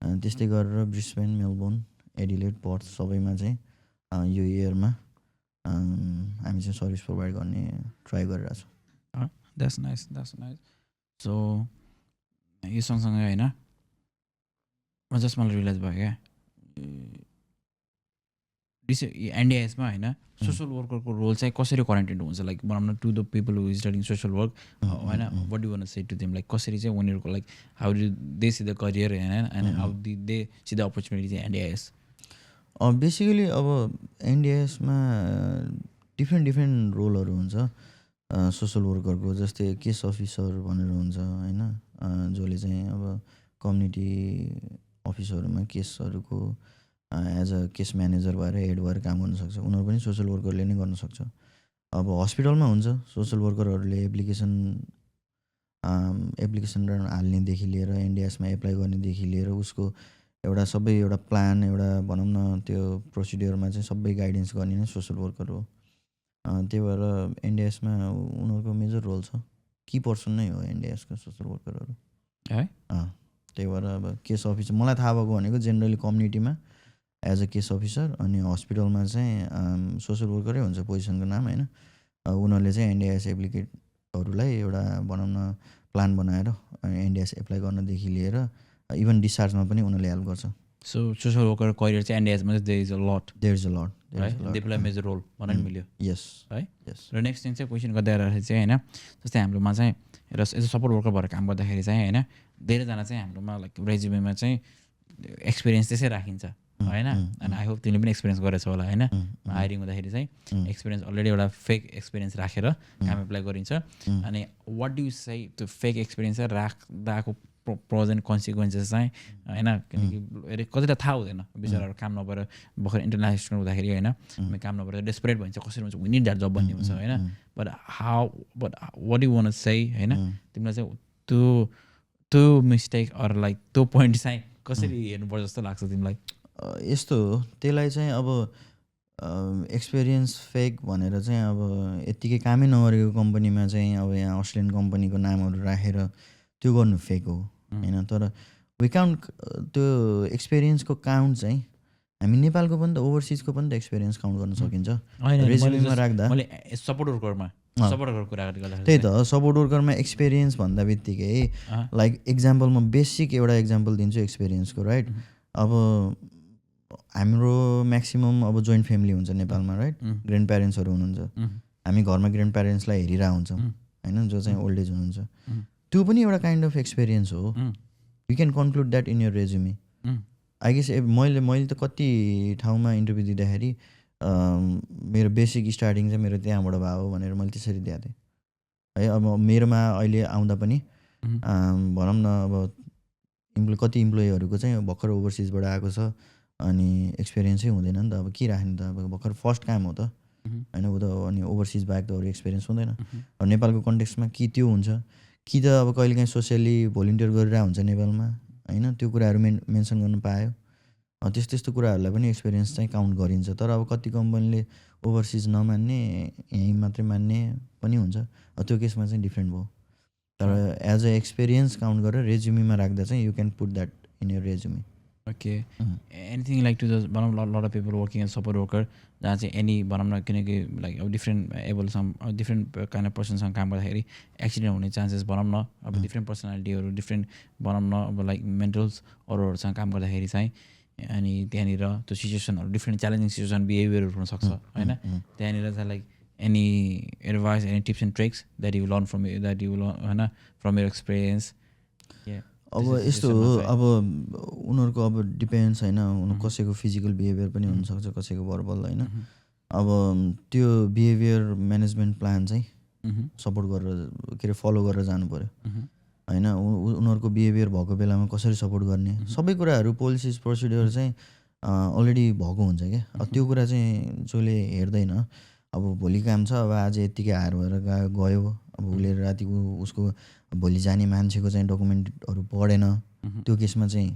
त्यस्तै गरेर ब्रिस्बेन मेलबोर्न एडिलेड पर्थ सबैमा चाहिँ यो इयरमा हामी चाहिँ सर्भिस प्रोभाइड गर्ने ट्राई गरिरहेछौँ द्याट्स नाइस सो यो सँगसँगै होइन जस्ट मलाई रियलाइज भयो क्या एनडिआइएसमा होइन सोसल वर्करको रोल चाहिँ कसरी क्वारेन्टाइन हुन्छ लाइक भनौँ न to the people who is studying social work होइन what do one say to them like कसरी चाहिँ उनीहरूको like how do they see the career होइन and how do they see the opportunity चाहिँ NDIS basically अब एनडिआइएसमा different रोलहरू हुन्छ social वर्करको जस्तै केस अफिसर भनेर हुन्छ होइन जसले चाहिँ अब कम्युनिटी अफिसहरूमा केसहरूको एज अ केस म्यानेजर भएर हेड भएर काम गर्न सक्छ उनीहरू पनि सोसल वर्करले नै गर्न सक्छ अब हस्पिटलमा हुन्छ सोसल वर्करहरूले एप्लिकेसन हाल्नेदेखि लिएर एनडिआइएसमा एप्लाई गर्नेदेखि लिएर उसको एउटा सबै एउटा प्लान एउटा भनौँ न त्यो प्रोसिड्युरमा चाहिँ सबै गाइडेन्स गर्ने नै सोसल वर्कर हो त्यही भएर एनडिआइएसमा उनीहरूको मेजर रोल छ की पर्सन नै हो एनडिआइएसको सोसल वर्करहरू है त्यही भएर अब केस अफिसर मलाई थाहा भएको भनेको जेनरली कम्युनिटीमा एज अ केस अफिसर अनि हस्पिटलमा चाहिँ सोसल वर्करै हुन्छ पोजिसनको नाम होइन उनीहरूले चाहिँ एनडिआइएस एप्लिकेटहरूलाई एउटा भनौँ न प्लान बनाएर एनडिआइएस एप्लाई गर्नदेखि लिएर इभन डिस्चार्जमा पनि उनीहरूले हेल्प गर्छ सो सोसल वर्कर करियर चाहिँ एनडिआइएसमा चाहिँ there is a lot they play major role भन्न मिल्यो यस है र नेक्स्ट थिङ चाहिँ क्वेसन गर्दै आएर चाहिँ होइन जस्तै हाम्रोमा चाहिँ र एज अ सपोर्ट वर्कर भएर काम गर्दाखेरि चाहिँ होइन धेरैजना चाहिँ हाम्रोमा लाइक रेज्युमेमा चाहिँ एक्सपिरियन्स त्यसै राखिन्छ होइन अनि आई होप तिमीले पनि एक्सपिरियन्स गरेछ होला होइन हायरिङ हुँदाखेरि चाहिँ एक्सपिरियन्स अलरेडी एउटा फेक एक्सपिरियन्स राखेर काम एप्लाई गरिन्छ अनि वाट डु से त्यो फेक एक्सपिरियन्स चाहिँ राख्दाको प्रोज एन्ड कन्सिक्वेन्सेस चाहिँ होइन किनकि कतिलाई थाहा हुँदैन बिचराहरू काम नभएर भर्खर इन्टरनेसनल हुँदाखेरि होइन काम नभएर डेस्परेट भइन्छ कसरी हुन्छ वी निड द्याट जब भन्ने हुन्छ होइन बट वाट यु वान से होइन तिमीलाई चाहिँ त्यो मिस्टेक अरू लाइक त्यो पोइन्ट चाहिँ कसरी हेर्नुपर्छ जस्तो लाग्छ तिमीलाई यस्तो हो त्यसलाई चाहिँ अब एक्सपिरियन्स फेक भनेर चाहिँ अब यत्तिकै कामै नगरेको कम्पनीमा चाहिँ अब यहाँ अस्ट्रेलियन कम्पनीको नामहरू राखेर त्यो गर्नु फेक हो होइन तर वी काउन्ट त्यो एक्सपिरियन्सको काउन्ट चाहिँ हामी नेपालको पनि त ओभरसिजको पनि त एक्सपिरियन्स काउन्ट गर्न सकिन्छ रेज्युमेमा राख्दा मैले सपोर्ट वर्करमा सपोर्ट गरेर कुरा गर्दाखेरि त्यही त सपोर्ट वर्करमा एक्सपिरियन्स भन्दा बित्तिकै लाइक इक्जाम्पल म बेसिक एउटा इक्जाम्पल दिन्छु एक्सपिरियन्सको राइट अब हाम्रो म्याक्सिमम् अब जोइन्ट फ्यामिली हुन्छ नेपालमा राइट ग्रान्ड प्यारेन्ट्सहरू हुनुहुन्छ हामी घरमा ग्रान्ड प्यारेन्ट्सलाई हेरिरहेको हुन्छौँ होइन जो चाहिँ ओल्ड एज हुनुहुन्छ त्यो पनि एउटा काइन्ड अफ एक्सपिरियन्स हो you can conclude that in your resume I guess मैले त कति ठाउँमा इन्टरभ्यू दिँदाखेरि मेरो बेसिक स्टार्टिङ चाहिँ मेरो त्यहाँबाट भयो भनेर मैले त्यसरी दिएको थिएँ है अब मेरोमा अहिले आउँदा पनि भनौँ न अब कति इम्प्लोइहरूको चाहिँ भर्खर ओभरसिजबाट आएको छ अनि एक्सपिरियन्सै हुँदैन नि त अब के राख्ने त अब भर्खर फर्स्ट काम हो त होइन ऊ त अनि ओभरसिज बाहेक त अरू एक्सपिरियन्स हुँदैन अब नेपालको कन्टेक्स्टमा कि त्यो हुन्छ कि त अब कहिलेकाहीँ सोसियली भोलिन्टियर गरिरहेको हुन्छ नेपालमा होइन त्यो कुराहरू मेन्सन गर्नु पायो त्यस्तो त्यस्तो कुराहरूलाई पनि एक्सपिरियन्स चाहिँ काउन्ट गरिन्छ तर अब कति कम्पनीले ओभरसिज नमान्ने यहीँ मात्रै मान्ने पनि हुन्छ त्यो केसमा चाहिँ डिफ्रेन्ट भयो तर एज अ एक्सपिरियन्स काउन्ट गरेर रेज्युमीमा राख्दा चाहिँ you can put that in your resume okay anything like to the भनौँ lot of people working as support worker जहाँ चाहिँ एनी भनौँ न किनकि लाइक अब डिफ्रेन्ट एबलसँग डिफ्रेन्ट काइन्ड अफ पर्सनसँग काम गर्दाखेरि एक्सिडेन्ट हुने चान्सेस भनौँ न अब डिफ्रेन्ट पर्सनालिटीहरू डिफ्रेन्ट भनौँ न अब लाइक मेन्टल्स अरूहरूसँग काम गर्दाखेरि चाहिँ अनि त्यहाँनिर त्यो सिचुएसनहरू डिफ्रेन्ट च्यालेन्जिङ सिचुएसन बिहेभियरहरू हुनसक्छ होइन त्यहाँनिर चाहिँ like any advice any tips and tricks that you learn from होइन फ्रम यर एक्सपिरियन्स अब यस्तो हो अब उनीहरूको अब डिपेन्ड्स होइन उनीहरू कसैको फिजिकल बिहेभियर पनि हुनसक्छ कसैको भर्बल होइन अब त्यो बिहेभियर म्यानेजमेन्ट प्लान चाहिँ सपोर्ट गरेर के अरे फलो गरेर जानु पऱ्यो होइन उनीहरूको बिहेभियर भएको बेलामा कसरी सपोर्ट गर्ने सबै कुराहरू पोलिसिज प्रोसिड्योर चाहिँ अलरेडी भएको हुन्छ क्या अब त्यो कुरा चाहिँ जसले हेर्दैन अब भोलि काम छ अब आज यत्तिकै हार भएर गयो अब उसले राति उसको भोलि जाने मान्छेको चाहिँ डकुमेन्टहरू पढेन त्यो केसमा चाहिँ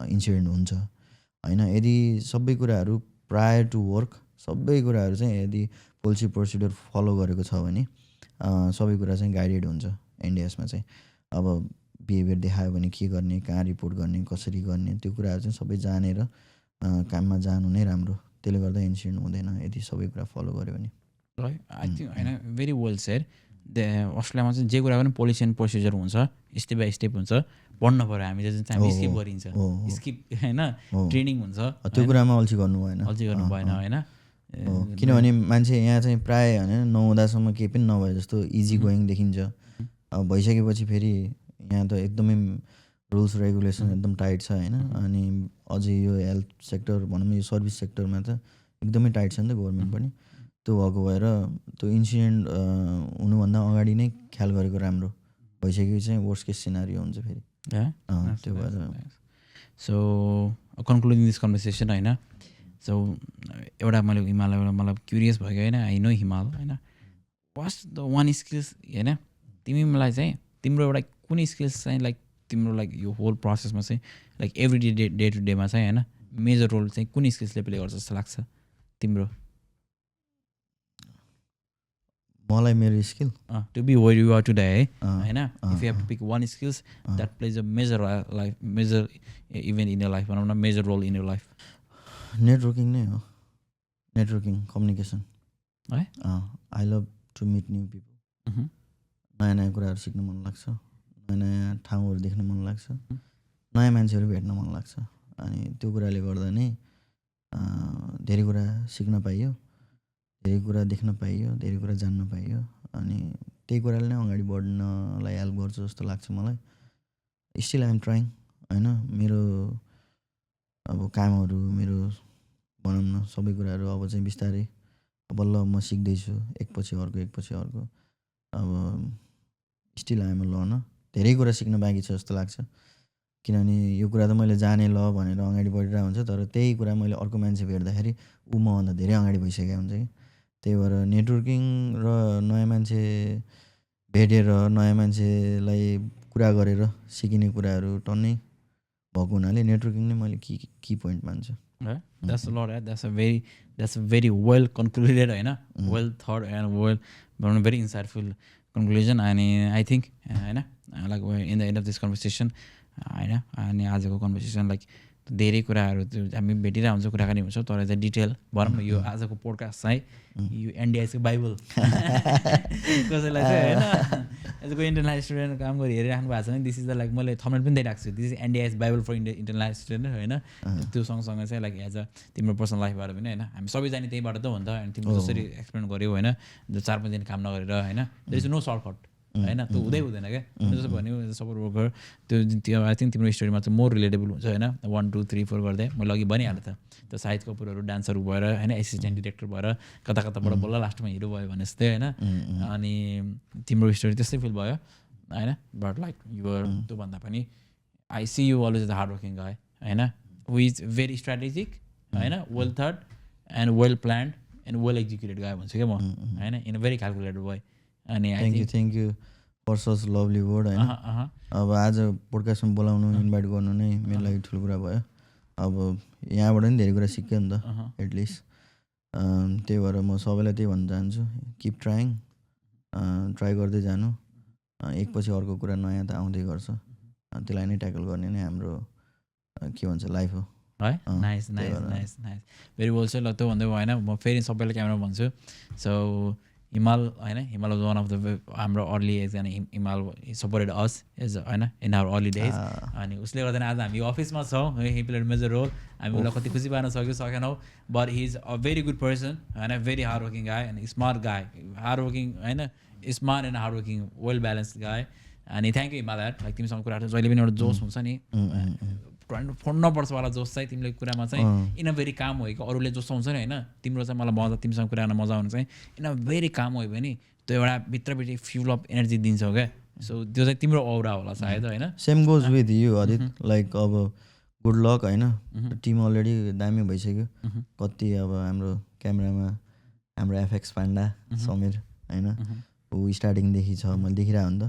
इन्सिडेन्ट हुन्छ होइन यदि सबै कुराहरू प्रायर टु वर्क सबै कुराहरू चाहिँ यदि पोलिसी प्रोसिड्योर फलो गरेको छ भने सबै कुरा चाहिँ गाइडेड हुन्छ एनडिएसमा चाहिँ अब बिहेभियर देखायो भने के गर्ने कहाँ रिपोर्ट गर्ने कसरी गर्ने त्यो कुराहरू चाहिँ सबै जानेर काममा जानु नै राम्रो त्यसले गर्दा इन्सिडेन्ट हुँदैन यदि सबै कुरा फलो गऱ्यो भने आई थिङ्क होइन भेरी वेल सेड अस्ट्रेलियामा चाहिँ जे कुरा पनि पोलिसी एन्ड प्रोसिजर हुन्छ स्टेप बाई स्टेप हुन्छ पढ्नु पऱ्यो हामी चाहिँ स्किप गरिन्छ स्किप होइन ट्रेनिङ हुन्छ त्यो कुरामा अल्छी गर्नु भएन होइन किनभने मान्छे यहाँ चाहिँ प्रायः होइन नहुँदासम्म केही पनि नभए जस्तो इजी गोइङ देखिन्छ अब भइसकेपछि फेरि यहाँ त एकदमै रुल्स रेगुलेसन एकदम टाइट छ होइन अनि अझै यो हेल्थ सेक्टर भनौँ न यो सर्भिस सेक्टरमा त एकदमै टाइट छ नि त गभर्मेन्ट पनि त्यो भएको भएर त्यो इन्सिडेन्ट हुनुभन्दा अगाडि नै ख्याल गरेको राम्रो भइसकेपछि चाहिँ वर्स्ट केस सिनारियो हुन्छ फेरि त्यो भएर सो कन्क्लुडिङ दिस कन्भर्सेसन होइन सो एउटा मैले हिमाल एउटा मलाई क्युरियस भयो होइन आई नो हिमाल होइन वाट्स द वान स्किल्स होइन तिमीलाई चाहिँ तिम्रो एउटा कुनै स्किल्स चाहिँ लाइक तिम्रो लाइक यो होल प्रोसेसमा चाहिँ लाइक एभ्री डे टु डेमा चाहिँ होइन मेजर रोल चाहिँ कुन स्किल्सले प्ले गर्छ जस्तो लाग्छ तिम्रो मलाई मेरो skill to be where you are today है होइन if you have to pick one skills that plays a major event in your life भनौँ न major role in your life networking नै हो नेटवर्किङ कम्युनिकेसन है I love to meet new people नयाँ नयाँ कुराहरू सिक्न मन लाग्छ नयाँ नयाँ ठाउँहरू देख्न मन लाग्छ नयाँ मान्छेहरू भेट्न मन लाग्छ अनि त्यो कुराले गर्दा नै धेरै कुरा सिक्न पाइयो धेरै कुरा देख्न पाइयो धेरै कुरा जान्न पाइयो अनि त्यही कुराले नै अगाडि बढ्नलाई हेल्प गर्छ जस्तो लाग्छ मलाई स्टिल आइएम ट्राइङ होइन मेरो अब कामहरू मेरो भनौँ न सबै कुराहरू अब चाहिँ बिस्तारै बल्ल म सिक्दैछु एकपछि अर्को अब स्टिल आइएम अ लर्नर धेरै कुरा सिक्न बाँकी छ जस्तो लाग्छ किनभने यो कुरा त मैले जाने ल भनेर अगाडि बढिरहेको हुन्छ तर त्यही कुरा मैले अर्को मान्छे भेट्दाखेरि ऊ मभन्दा धेरै अगाडि भइसकेको हुन्छ कि त्यही भएर नेटवर्किङ र नयाँ मान्छे भेटेर नयाँ मान्छेलाई कुरा गरेर सिकिने कुराहरू टन्नै भएको हुनाले नेटवर्किङ नै मैले की पोइन्ट मान्छु That's a lot. That's a very well concluded, well thought and very insightful conclusion. And I think, like in the end of this conversation, and आजको conversation like धेरै कुराहरू त्यो हामी भेटिरहेको हुन्छ कुराकानी हुन्छ तर चाहिँ डिटेल भनौँ न यो आजको पोडकास्ट चाहिँ यो एनडिआइएसको बाइबल कसैलाई चाहिँ होइन एजको इन्टरनेसनल स्टुडेन्ट काम गरी हेरिराख्नु भएको छ भने दिस इज द लाइक मैले थम्बनेल पनि दिइरहेको छु this is NDIS bible for international student होइन त्यो सँगसँगै चाहिँ लाइक एज अ तिम्रो पर्सनल लाइफबाट पनि होइन हामी सबैजना त्यहीबाट त हो नि त अनि तिम्रो जसरी एक्सप्लेन गऱ्यौ होइन 4-5 दिन काम नगरेर होइन देयर इज नो सर्टकट होइन त्यो हुँदैन क्या जस्तो भन्यो सपोर्ट वर्कर त्यो आई थिङ्क तिम्रो स्टोरीमा चाहिँ मोर रिलेटेबल हुन्छ होइन 1 2 3 4 गर्दै मैले अघि भनिहालेँ त त्यो साहिद कपुरहरू डान्सरहरू भएर होइन एसिस्टेन्ट डिरेक्टर भएर कता कताबाट बल्ल लास्टमा हिरो भयो भने जस्तै होइन अनि तिम्रो स्टोरी त्यस्तै फिल भयो होइन बट लाइक युआर त्योभन्दा पनि I see you always the hard working guy होइन हु इज भेरी स्ट्राटेजिक होइन well thought and well planned and well executed guy भन्छु क्या म होइन इन अ भेरी क्यालकुलेटेड भयो अनि thank you for such lovely word होइन अब आज पोडकास्टमा बोलाउनु इन्भाइट गर्नु नै मेरो लागि ठुलो कुरा भयो अब यहाँबाट पनि धेरै कुरा सिक्यो नि त एटलिस्ट त्यही भएर म सबैलाई त्यही भन्न चाहन्छु किप ट्राइङ ट्राई गर्दै जानु एकपछि अर्को कुरा नयाँ त आउँदै गर्छ त्यसलाई नै ट्याकल गर्ने नै हाम्रो के भन्छ लाइफ हो है nice nice nice nice very well चाहिँ ल त्यो भन्दै भएन म फेरि सबैलाई क्यामेरा भन्छु सो हिमाल होइन हिमाल वाज वान अफ द हाम्रो अर्ली एकजना हिमाल सपोर्टेड अस एज होइन इन आवर अर्ली डेज अनि उसले गर्दा आज हामी अफिसमा छौँ हि प्लेड मेजर रोल हामी उसलाई कति खुसी पार्न सकेनौँ but he is a very good person होइन very hard working guy and smart guy hard working होइन smart and hard working well balance guy अनि थ्याङ्क यू हिमाल यार लाइक तिमीसँग कुराहरू जहिले पनि एउटा जोस हुन्छ नि फोड्नुपर्छवाला जोस चाहिँ तिमीले कुरामा चाहिँ इन अ भेरी काम हो कि अरूले जोस आउँछ नि होइन तिम्रो चाहिँ मलाई मजा तिमीसँग कुरा गर्न मजा आउनु चाहिँ इन अ भेरी काम हो भने त्यो एउटा भित्रभित्र फ्युल अफ एनर्जी दिन्छौ क्या सो त्यो चाहिँ तिम्रो औरा होला सायद होइन same goes with you Adit like अब गुड लक होइन टिम अलरेडी दामी भइसक्यो कति अब हाम्रो क्यामेरामा हाम्रो एफएक्स पाण्डा समीर होइन ऊ स्टार्टिङदेखि छ मैले देखिरहेको हो नि त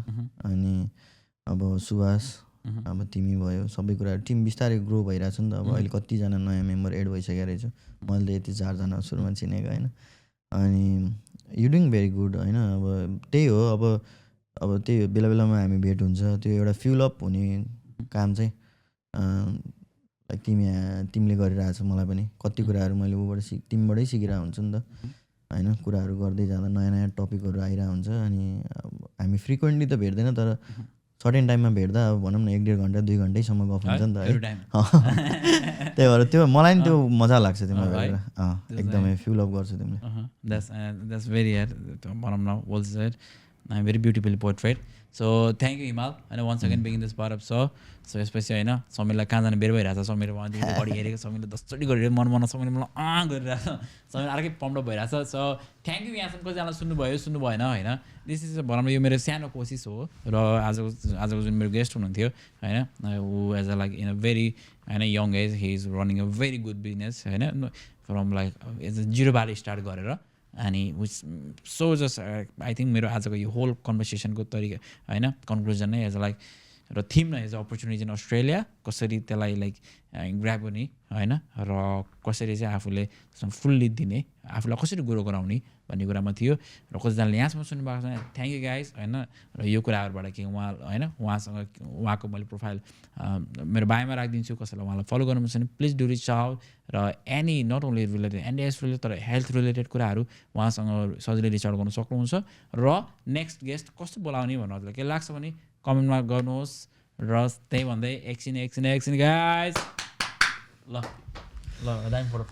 अनि अब सुभाष अब तिमी भयो सबै कुराहरू टिम बिस्तारै ग्रो भइरहेछ नि त अब अहिले कतिजना नयाँ मेम्बर एड भइसकेको रहेछ मैले त यति 4जना सुरुमा चिनेको होइन अनि यु डुइङ भेरी गुड होइन अब त्यही हो अब त्यही हो बेला बेलामा हामी भेट हुन्छ त्यो एउटा फ्युल अप हुने काम चाहिँ लाइक तिमीले गरिरहेछ मलाई पनि कति कुराहरू मैले ऊबाट तिमीबाटै सिकिरहेको हुन्छु नि त होइन कुराहरू गर्दै जाँदा नयाँ नयाँ टपिकहरू आइरहेको हुन्छ अनि हामी फ्रिक्वेन्टली त भेट्दैन तर सर्टेन टाइममा भेट्दा अब भनौँ न 1-1.5 घन्टा 2 घन्टैसम्म गफ हुन्छ नि त है त्यही भएर त्यो मलाई पनि त्यो मजा लाग्छ तिमीलाई गरेर एकदमै फ्युल अप गर्छ तिमीले द्याट्स भेरी भनौँ न well said very beautifully portrait so thank you Himal होइन once again begin this part of so यसपछि होइन समीरलाई कहाँ जानु बेर भइरहेको छ समीर उहाँदेखि बढी हेरेको समीरले दसचोटि गरेर मन समीर मलाई गरिरहेको छ समीर अर्कै पम्पअप भइरहेको छ सो थ्याङ्क यू यहाँसम्म कतिजनालाई सुन्नु भएन होइन दिस इज भनौँ यो मेरो सानो कोसिस हो र आजको जुन मेरो गेस्ट हुनुहुन्थ्यो होइन ऊ as a like in a very होइन young as he is running a very good business होइन फ्रम लाइक एज अ जिरोबाट स्टार्ट गरेर अनि which so just I think मेरो आजको यो होल कन्भर्सेसनको तरिका होइन कन्क्लुजन नै एज अ लाइक र थिम नै as a opportunity in Australia कसरी त्यसलाई लाइक ग्राब गर्ने होइन र कसरी चाहिँ आफूले फुल्ली दिने आफूलाई कसरी ग्रो गराउने भन्ने कुरामा थियो र कतिजनाले यहाँसम्म सुन्नुभएको छ थ्याङ्क यू गाइज होइन र यो कुराहरूबाट कि उहाँ होइन उहाँको मैले प्रोफाइल मेरो बायोमा राखिदिन्छु कसैलाई उहाँलाई फलो गर्नुहुन्छ भने प्लिज डु रिच आउट र any not only related NDIS related तर हेल्थ रिलेटेड कुराहरू उहाँसँग सजिलै रिच आउट गर्न सक्नुहुन्छ र नेक्स्ट गेस्ट कस्तो बोलाउने भन्नु के लाग्छ भने कमेन्टमा गर्नुहोस् र त्यही भन्दै एकछिन गाइज ल दामी फोटो